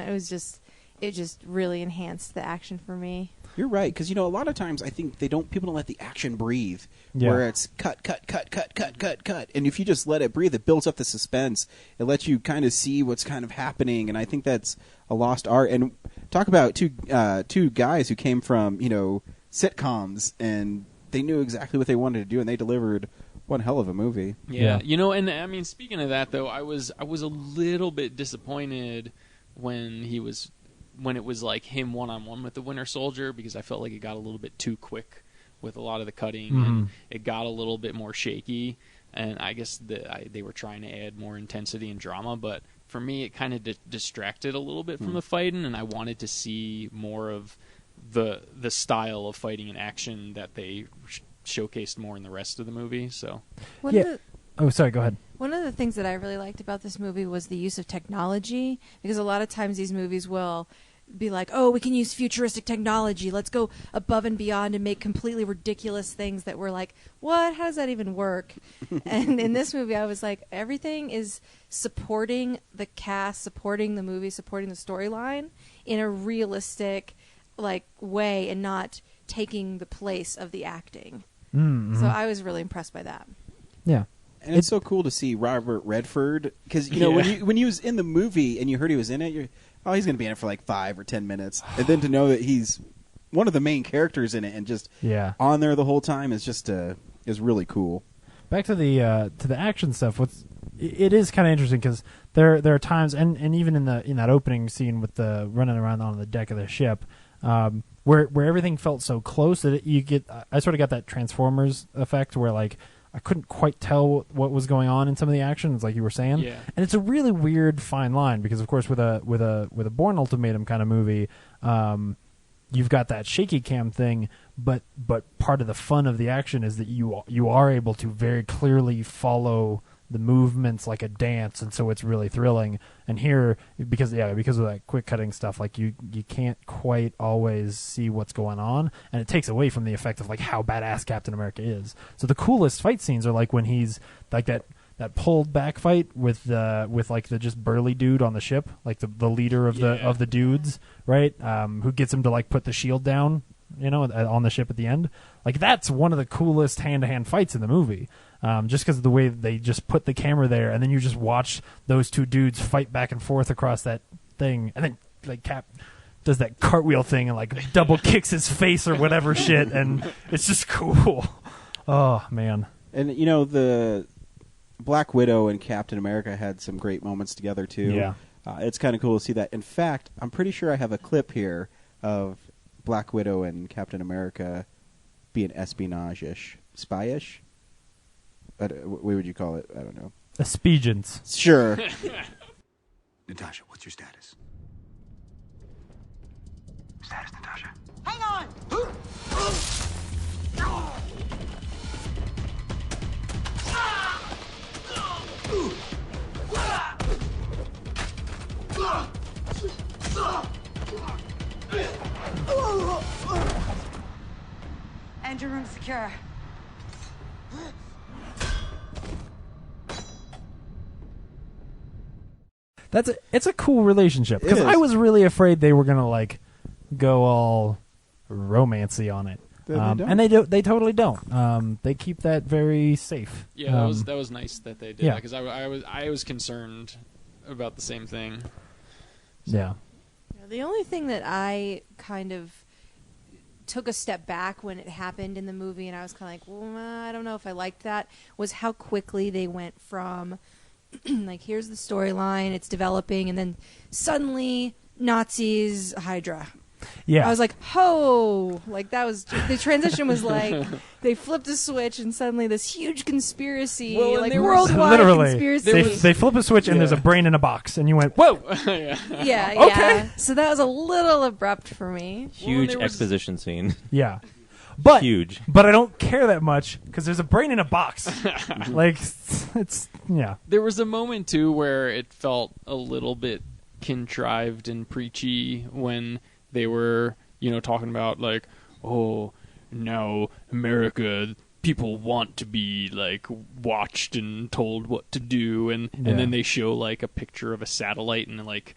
it just really enhanced the action for me. You're right, because a lot of times I think people don't let the action breathe. Yeah. Where it's cut, and if you just let it breathe, it builds up the suspense. It lets you kind of see what's kind of happening, and I think that's a lost art. And talk about two guys who came from sitcoms, and they knew exactly what they wanted to do, and they delivered one hell of a movie. Yeah. And I mean, speaking of that though, I was a little bit disappointed when it was like him one-on-one with the Winter Soldier, because I felt like it got a little bit too quick with a lot of the cutting, and it got a little bit more shaky, and I guess they were trying to add more intensity and drama, but for me it kind of distracted a little bit from the fighting, and I wanted to see more of the style of fighting and action that they showcased more in the rest of the movie. So Oh, sorry, go ahead. One of the things that I really liked about this movie was the use of technology, because a lot of times these movies will be like, oh, we can use futuristic technology. Let's go above and beyond and make completely ridiculous things that we're like, what? How does that even work? And in this movie, I was like, everything is supporting the cast, supporting the movie, supporting the storyline in a realistic way, and not taking the place of the acting. Mm-hmm. So I was really impressed by that. Yeah. And it's so cool to see Robert Redford, because when he was in the movie and you heard he was in it, you're, oh, he's going to be in it for like 5 or 10 minutes, and then to know that he's one of the main characters in it and just on there the whole time is just is really cool. Back to the action stuff. it is kind of interesting because there are times, and even in that opening scene with the running around on the deck of the ship, where everything felt so close that I sort of got that Transformers effect where like I couldn't quite tell what was going on in some of the actions, like you were saying. Yeah. And it's a really weird fine line because, of course, with a Bourne Ultimatum kind of movie, you've got that shaky cam thing, but part of the fun of the action is that you are able to very clearly follow the movements like a dance, and so it's really thrilling. And here, because of that quick cutting stuff, like you can't quite always see what's going on, and it takes away from the effect of like how badass Captain America is. So the coolest fight scenes are like when he's like that pulled back fight with like the just burly dude on the ship, like the leader of the dudes, right? Who gets him to like put the shield down, on the ship at the end. Like that's one of the coolest hand-to-hand fights in the movie. Just because of the way they just put the camera there, and then you just watch those two dudes fight back and forth across that thing, and then like Cap does that cartwheel thing and like double kicks his face or whatever shit, and it's just cool. Oh man! And the Black Widow and Captain America had some great moments together too. Yeah, it's kind of cool to see that. In fact, I'm pretty sure I have a clip here of Black Widow and Captain America being espionage-ish, spy-ish. What would you call it? I don't know. Espiegents. Sure. Natasha, what's your status? Status, Natasha. Hang on! Engine room secure. It's a cool relationship because I was really afraid they were gonna like go all romancy on it, and they totally don't. They keep that very safe. Yeah, that was nice that they did yeah. that because I was concerned about the same thing. Yeah. The only thing that I kind of took a step back when it happened in the movie, and I was kind of like, well, I don't know if I liked that, was how quickly they went from like, here's the storyline, it's developing, and then suddenly Nazis, Hydra. Yeah. I was like, ho! Like, that was the transition was like they flipped a switch and suddenly this huge conspiracy, like worldwide conspiracy. They flip a switch and there's a brain in a box, and you went, whoa! yeah. Okay. So that was a little abrupt for me. Huge exposition scene. Yeah. But huge. But I don't care that much because there's a brain in a box. Like, it's yeah. There was a moment too where it felt a little bit contrived and preachy when they were, talking about like, oh, now America, people want to be like watched and told what to do, and then they show like a picture of a satellite and like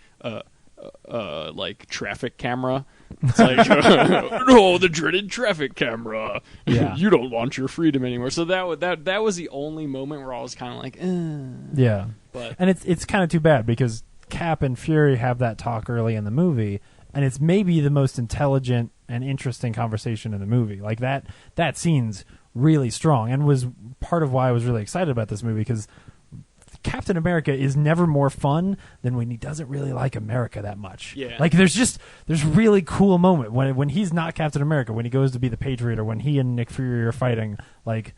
like traffic camera. It's like, oh, the dreaded traffic camera. Yeah. You don't want your freedom anymore. So that was the only moment where I was kind of like, yeah. But and it's kind of too bad because Cap and Fury have that talk early in the movie, and it's maybe the most intelligent and interesting conversation in the movie. Like that scene's really strong and was part of why I was really excited about this movie because Captain America is never more fun than when he doesn't really like America that much. Yeah. Like there's really cool moment when he's not Captain America, when he goes to be the Patriot, or when he and Nick Fury are fighting. Like,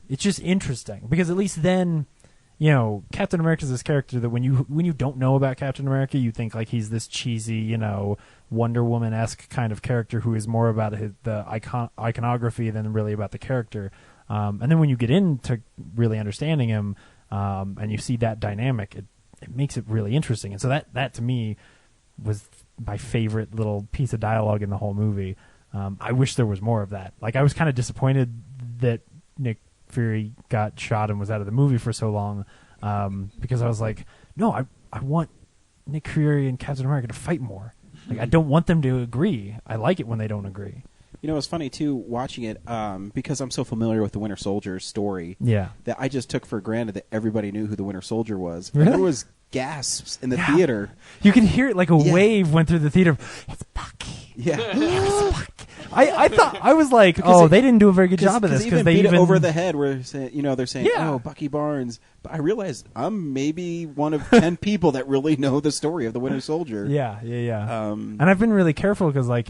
it's just interesting because at least then, Captain America's this character that when you don't know about Captain America, you think like he's this cheesy, Wonder Woman-esque kind of character who is more about the iconography than really about the character. And then when you get into really understanding him, and you see that dynamic, it makes it really interesting. And so that to me was my favorite little piece of dialogue in the whole movie. I wish there was more of that. Like, I was kind of disappointed that Nick Fury got shot and was out of the movie for so long, because I was like, no, I want Nick Fury and Captain America to fight more. Like, I don't want them to agree. I like it when they don't agree. It's funny, too, watching it, because I'm so familiar with the Winter Soldier's story, that I just took for granted that everybody knew who the Winter Soldier was. Really? There was gasps in the theater. You can hear it like a wave went through the theater. It's Bucky. Yeah. It's Bucky. I thought I was like, they didn't do a very good job of this because they beat even it over the head. Where they're saying, Yeah. "Oh, Bucky Barnes," but I realized I'm maybe one of 10 people that really know the story of the Winter Soldier. Yeah. And I've been really careful because like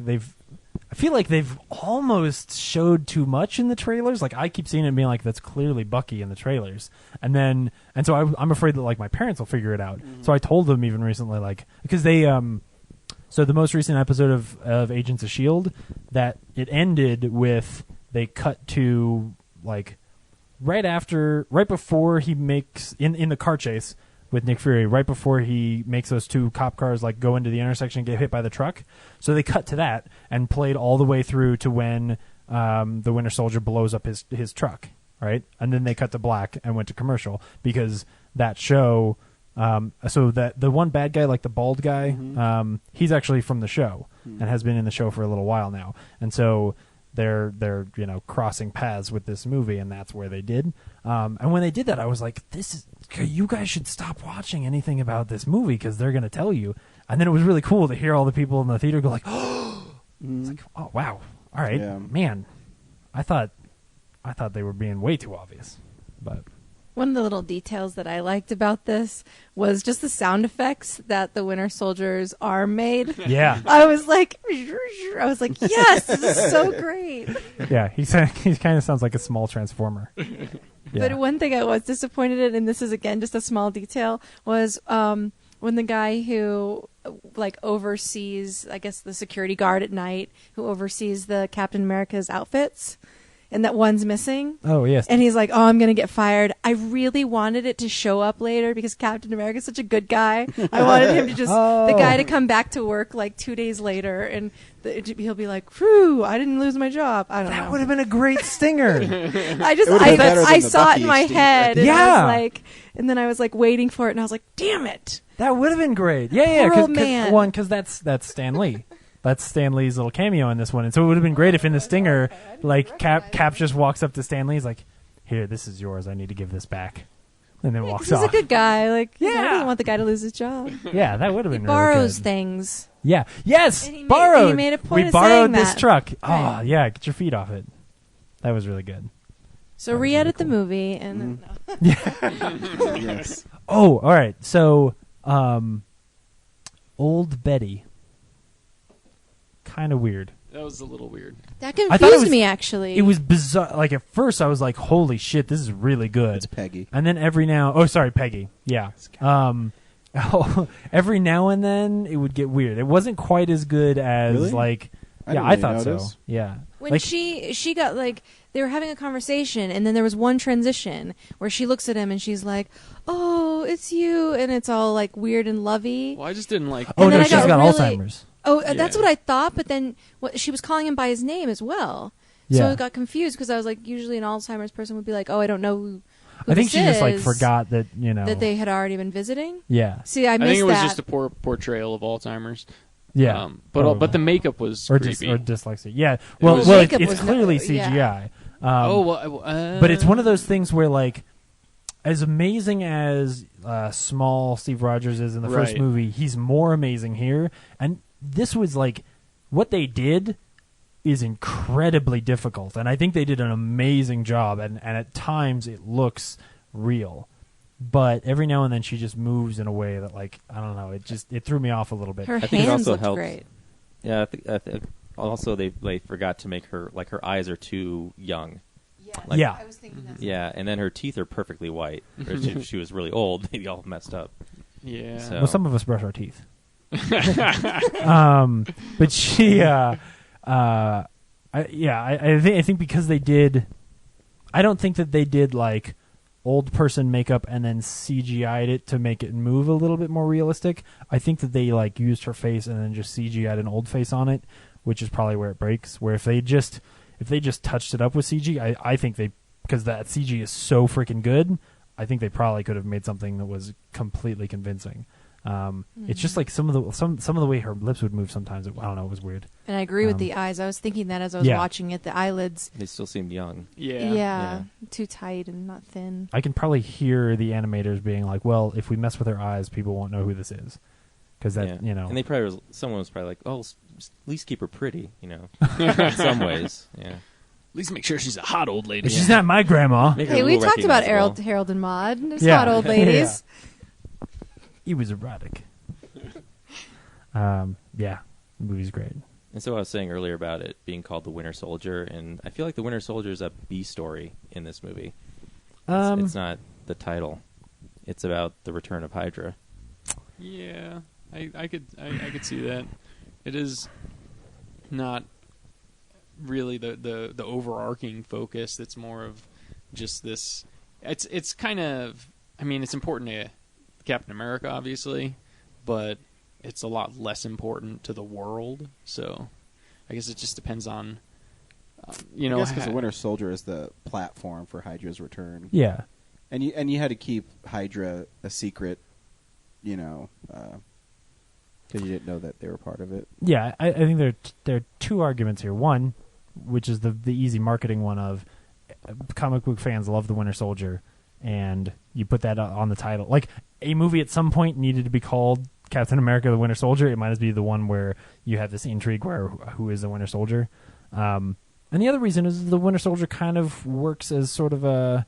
I feel like they've almost showed too much in the trailers. Like I keep seeing it being like that's clearly Bucky in the trailers, and so I'm afraid that like my parents will figure it out. So I told them even recently, like because they so the most recent episode of Agents of S.H.I.E.L.D. that it ended with they cut to like right before he makes in the car chase with Nick Fury, right before he makes those two cop cars like go into the intersection and get hit by the truck. So they cut to that and played all the way through to when the Winter Soldier blows up his truck, right? And then they cut to black and went to commercial because that show. So that the one bad guy, like the bald guy, he's actually from the show and has been in the show for a little while now. And so they're crossing paths with this movie, and that's where they did. And when they did that, I was like, you guys should stop watching anything about this movie because they're going to tell you. And then it was really cool to hear all the people in the theater go like, it's like, oh wow, all right, man. I thought they were being way too obvious, but. One of the little details that I liked about this was just the sound effects that the Winter Soldier's arm made. Yeah. I was like, yes, this is so great. Yeah, he kind of sounds like a small transformer. Yeah. But one thing I was disappointed in, and this is again just a small detail, was when the guy who like oversees, I guess the security guard at night, who oversees the Captain America's outfits, and that one's missing. Oh, yes. And he's like, I'm going to get fired. I really wanted it to show up later because Captain America's such a good guy. I wanted him to just, the guy to come back to work like 2 days later and he'll be like, phew, I didn't lose my job. I don't know. That would have been a great stinger. I saw it in my head. And yeah. I was like, and then I was like waiting for it and I was like, damn it. That would have been great. Yeah. Poor old man. Because that's Stan Lee. That's Stan Lee's little cameo in this one. And so it would have been great if in the stinger, like Cap just walks up to Stan Lee. He's like, here, this is yours. I need to give this back. And then walks off. He's a good guy. Like, yeah. He doesn't want the guy to lose his job. Yeah, that would have been he really borrows good. things. Yeah. Yes. He made a point we of borrowed saying this that. truck. Right. Oh, yeah. Get your feet off it. That was really good. So re-edit the movie and Yes. Oh, all right. So, Old Betty. Kind of weird. That was a little weird. That confused me, actually. It was bizarre. Like, at first, I was like, holy shit, this is really good. It's Peggy. And then Peggy. Yeah. Every now and then, it would get weird. It wasn't quite as good as, Really? like... I Yeah, didn't I really thought notice. so. Yeah. when like, she got like they were having a conversation and then there was one transition where she looks at him and she's like, "Oh, it's you," and it's all like weird and lovey. Well, I just didn't like. Oh no, she's got really, Alzheimer's. Oh, Yeah. that's what I thought. But then she was calling him by his name as well. Yeah. So I got confused because I was like, usually an Alzheimer's person would be like, "Oh, I don't know who I think she just like is," forgot that that they had already been visiting. Yeah. See, I missed think it was that. just a poor portrayal of Alzheimer's. Yeah. But the makeup was or creepy. or dyslexia. Yeah. Well, Makeup it's was clearly yeah. CGI. But it's one of those things where like, as amazing as small Steve Rogers is in the first Right. movie, he's more amazing here. And this was like, what they did is incredibly difficult, and I think they did an amazing job. And at times it looks real. But every now and then she just moves in a way that, like, I don't know, it threw me off a little bit. Her I think it hands also looked helped. great. Yeah, I think also they forgot to make her, like, her eyes are too young. Yeah. Like, Yeah. I was thinking that. Yeah, and then her teeth are perfectly white. Or if she was really old, they'd be all messed up. yeah. So- Well, some of us brush our teeth. But she, I think because they did, I don't think that they did like old person makeup and then CGI'd it to make it move a little bit more realistic. I think that they like used her face and then just CGI'd an old face on it, which is probably where it breaks. Where if they just touched it up with CG, I think they, because that CG is so freaking good, I think they probably could have made something that was completely convincing. It's just like some of the way her lips would move sometimes. I don't know, it was weird. And I agree with the eyes. I was thinking that as I was Yeah. watching it, the eyelids. They still seemed young. Yeah. Too tight and not thin. I can probably hear the animators being like, well, if we mess with her eyes, people won't know who this is. because that And they probably someone was probably like, oh, at least keep her pretty, in some ways. Yeah. At least make sure she's a hot old lady. But she's not my grandma. Hey, we talked about Harold and Maude. There's hot old ladies. He was erotic. The movie's great. And so I was saying earlier about it being called The Winter Soldier, and I feel like The Winter Soldier is a B story in this movie. It's not the title. It's about the return of Hydra. Yeah, I could see that. It is not really the overarching focus. It's more of just this. It's kind of. I mean, it's important to Captain America, obviously, but it's a lot less important to the world. So, I guess it just depends on. I guess because the Winter Soldier is the platform for Hydra's return. Yeah, and you had to keep Hydra a secret, because you didn't know that they were part of it. Yeah, I think there are two arguments here. One, which is the easy marketing one of comic book fans love the Winter Soldier, and you put that on the title. Like, a movie at some point needed to be called Captain America: The Winter Soldier. It might as be the one where you have this intrigue where who is the Winter Soldier. And the other reason is the Winter Soldier kind of works as sort of a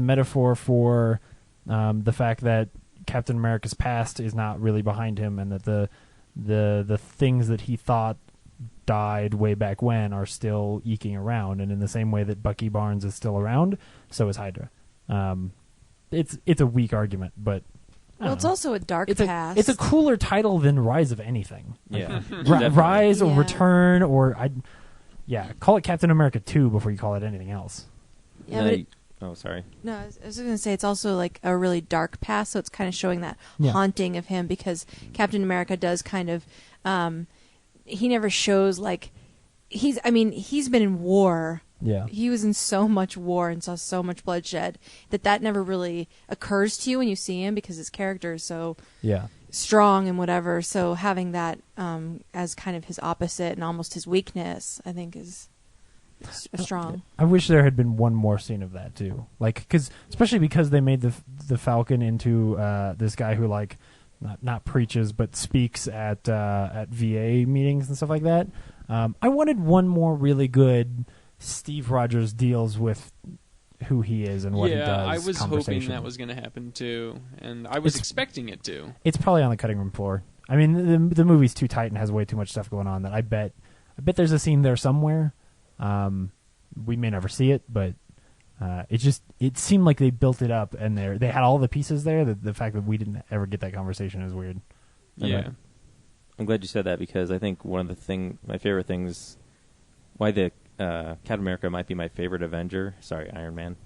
metaphor for the fact that Captain America's past is not really behind him, and that the things that he thought died way back when are still eking around. And in the same way that Bucky Barnes is still around, so is Hydra. It's a weak argument, but it's also a dark past. It's a cooler title than Rise of anything. Yeah, Rise or Return or call it Captain America 2 before you call it anything else. Yeah, but sorry. No, I was just going to say it's also like a really dark past, so it's kind of showing that haunting of him, because Captain America does kind of he never shows like he's been in war. Yeah. He was in so much war and saw so much bloodshed that never really occurs to you when you see him, because his character is so strong and whatever. So having that as kind of his opposite and almost his weakness, I think is strong. I wish there had been one more scene of that too, like especially because they made the Falcon into this guy who like not preaches but speaks at VA meetings and stuff like that. I wanted one more really good Steve Rogers deals with who he is and what he does. I was hoping that was going to happen too, and I was expecting it to. It's probably on the cutting room floor. I mean, the movie's too tight and has way too much stuff going on that I bet there's a scene there somewhere. We may never see it, but it seemed like they built it up and they had all the pieces there. The fact that we didn't ever get that conversation is weird. Yeah, I'm glad you said that, because I think one of my favorite things, why the Captain America might be my favorite Avenger. Sorry, Iron Man.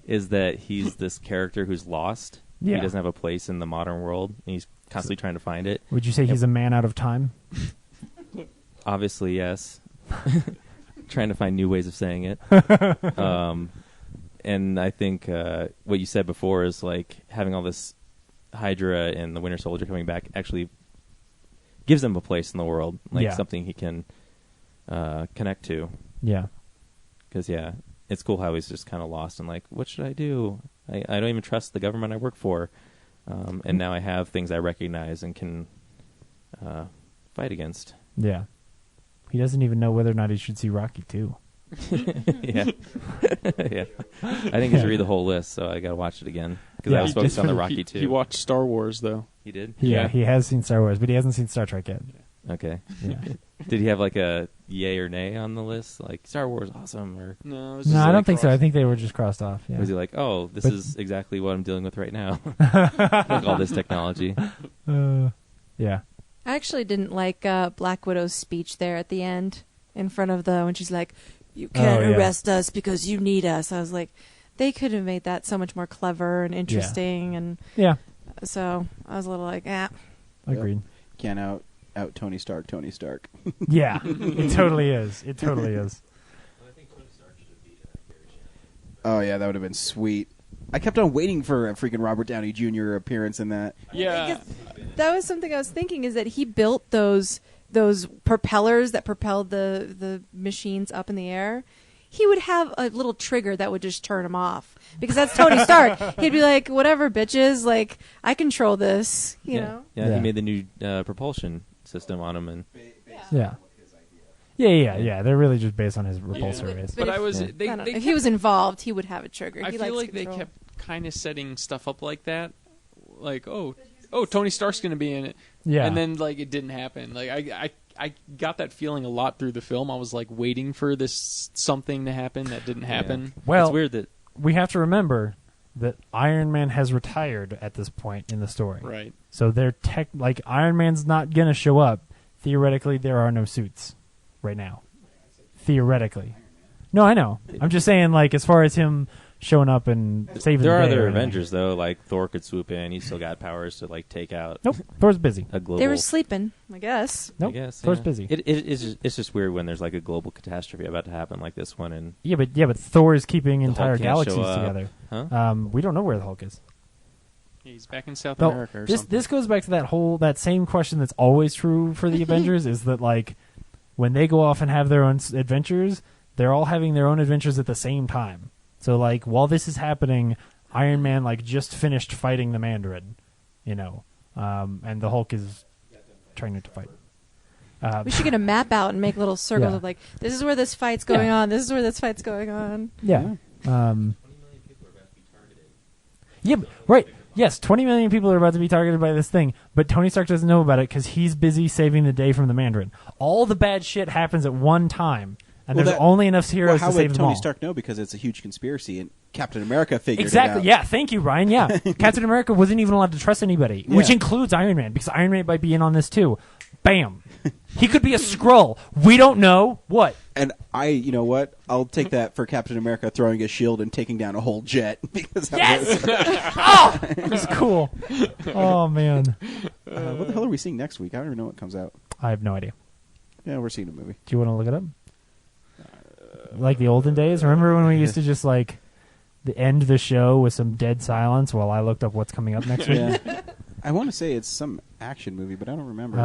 Is that he's this character who's lost. Yeah. He doesn't have a place in the modern world, and he's constantly trying to find it. Would you say he's a man out of time? Obviously, yes. Trying to find new ways of saying it. And I think what you said before is like having all this Hydra and the Winter Soldier coming back actually gives him a place in the world, like something he can connect to. Yeah. Because, it's cool how he's just kind of lost and like, what should I do? I don't even trust the government I work for. And now I have things I recognize and can fight against. Yeah. He doesn't even know whether or not he should see Rocky 2. Yeah. Yeah. I think he should read the whole list, so I got to watch it again. Because I was focused on the Rocky 2. He watched Star Wars, though. He did? Yeah, he has seen Star Wars, but he hasn't seen Star Trek yet. Okay. Yeah. Did he have like a yay or nay on the list? Like, Star Wars, awesome? Or No, I don't think so. I think they were just crossed off. Yeah. Was he like, oh, this is exactly what I'm dealing with right now? Like all this technology. Yeah. I actually didn't like Black Widow's speech there at the end in front of when she's like, you can't arrest us because you need us. I was like, they could have made that so much more clever and interesting. And so I was a little like, Agreed. Can't out Tony Stark. Yeah, it totally is. It totally is. Oh, yeah, that would have been sweet. I kept on waiting for a freaking Robert Downey Jr. appearance in that. Yeah. That was something I was thinking, is that he built those propellers that propelled the machines up in the air. he would have a little trigger that would just turn him off because that's Tony Stark. He'd be like, "Whatever, bitches! Like I control this," you know. Yeah, he made the new propulsion system on him, and Yeah. They're really just based on his repulsor race. But if he was involved, he would have a trigger. I feel like they kept kind of setting stuff up like that, like oh, Tony Stark's going to be in it, and then like it didn't happen. Like I got that feeling a lot through the film. I was like waiting for this something to happen that didn't happen. Well, it's weird that we have to remember that Iron Man has retired at this point in the story. Right. So they're like Iron Man's not going to show up. Theoretically, there are no suits right now. Theoretically. No, I know. I'm just saying, like, as far as him showing up and saving the day. There are other Avengers, though. Like, Thor could swoop in. He's still got powers to, like, take out... Nope. Thor's busy. A global... They were sleeping, I guess. Nope. I guess, Thor's busy. It's just weird when there's, like, a global catastrophe about to happen like this one. And Yeah, but Thor is keeping entire Hulk can't galaxies show up. together. Huh? We don't know where the Hulk is. He's back in South No, America or this something. this goes back to that same question that's always true for the Avengers is that, like, when they go off and have their own adventures, they're all having their own adventures at the same time. So, like, while this is happening, Iron Man, like, just finished fighting the Mandarin, you know, and the Hulk is trying not to fight. We should get a map out and make little circles of, like, this is where this fight's going on, this is where this fight's going on. Yeah. Yeah, right. Yes, 20 million people are about to be targeted by this thing, but Tony Stark doesn't know about it because he's busy saving the day from the Mandarin. All the bad shit happens at one time, and there's only enough heroes to save them all. How would Tony Stark know? Because it's a huge conspiracy, and Captain America figured it out. Yeah, thank you, Ryan. Yeah. Captain America wasn't even allowed to trust anybody, which includes Iron Man, because Iron Man might be in on this too. Bam. He could be a Skrull. We don't know. What? And you know what? I'll take that for Captain America throwing his shield and taking down a whole jet. Because Oh! It's cool. Oh, man. What the hell are we seeing next week? I don't even know what comes out. I have no idea. Yeah, we're seeing a movie. Do you want to look it up? Like the olden days? Remember when we used to just, like, end the show with some dead silence while I looked up what's coming up next week? Yeah. I want to say it's some action movie, but I don't remember.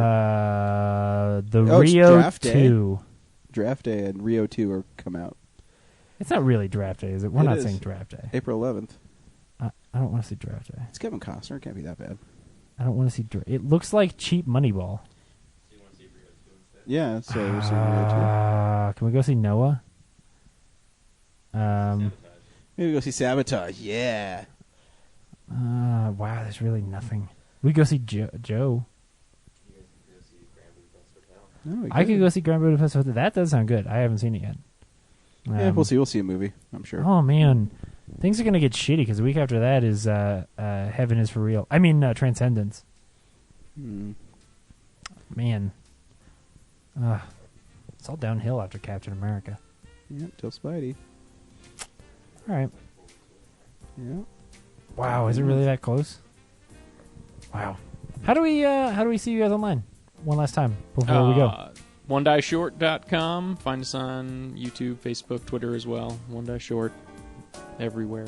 Rio Draft 2. Day. Draft Day and Rio 2 are come out. It's not really Draft Day, is it? We're not saying Draft Day. April 11th. I don't want to see Draft Day. It's Kevin Costner. It can't be that bad. I don't want to see It looks like cheap Moneyball. Yeah, so we're seeing Rio 2. Can we go see Noah? Maybe go see Sabotage. Yeah. Wow, there's really nothing. We go see Joe. No, I could go see Grand Budapest Hotel. That does sound good. I haven't seen it yet. Yeah, we'll see. We'll see a movie, I'm sure. Oh, man. Things are going to get shitty because the week after that is Heaven is for Real. I mean, Transcendence. Man. It's all downhill after Captain America. Yeah, till Spidey. All right. Yeah. Wow, is it really that close? Wow. How do we see you guys online? One last time before we go. OneDieShort.com. Find us on YouTube, Facebook, Twitter as well. One Die Short. Everywhere.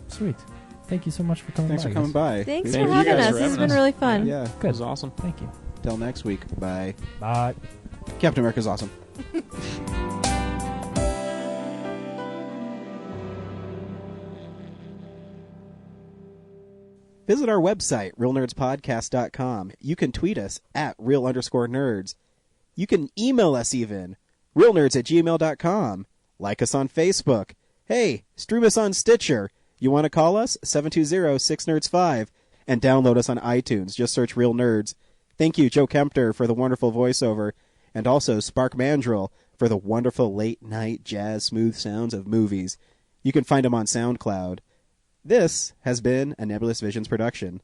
Sweet. Thank you so much for coming Thanks by. for coming by. Thanks Thank for you having guys us. for This has having been us. really fun. Yeah. Good. It was awesome. Thank you. Till next week. Bye. Bye. Captain America's awesome. Visit our website, realnerdspodcast.com. You can tweet us at real_nerds. You can email us even, realnerds@gmail.com. Like us on Facebook. Hey, stream us on Stitcher. You want to call us? 720-6nerds5. And download us on iTunes. Just search Real Nerds. Thank you, Joe Kempter, for the wonderful voiceover. And also Spark Mandrill for the wonderful late-night jazz smooth sounds of movies. You can find them on SoundCloud. This has been a Nebulous Visions production.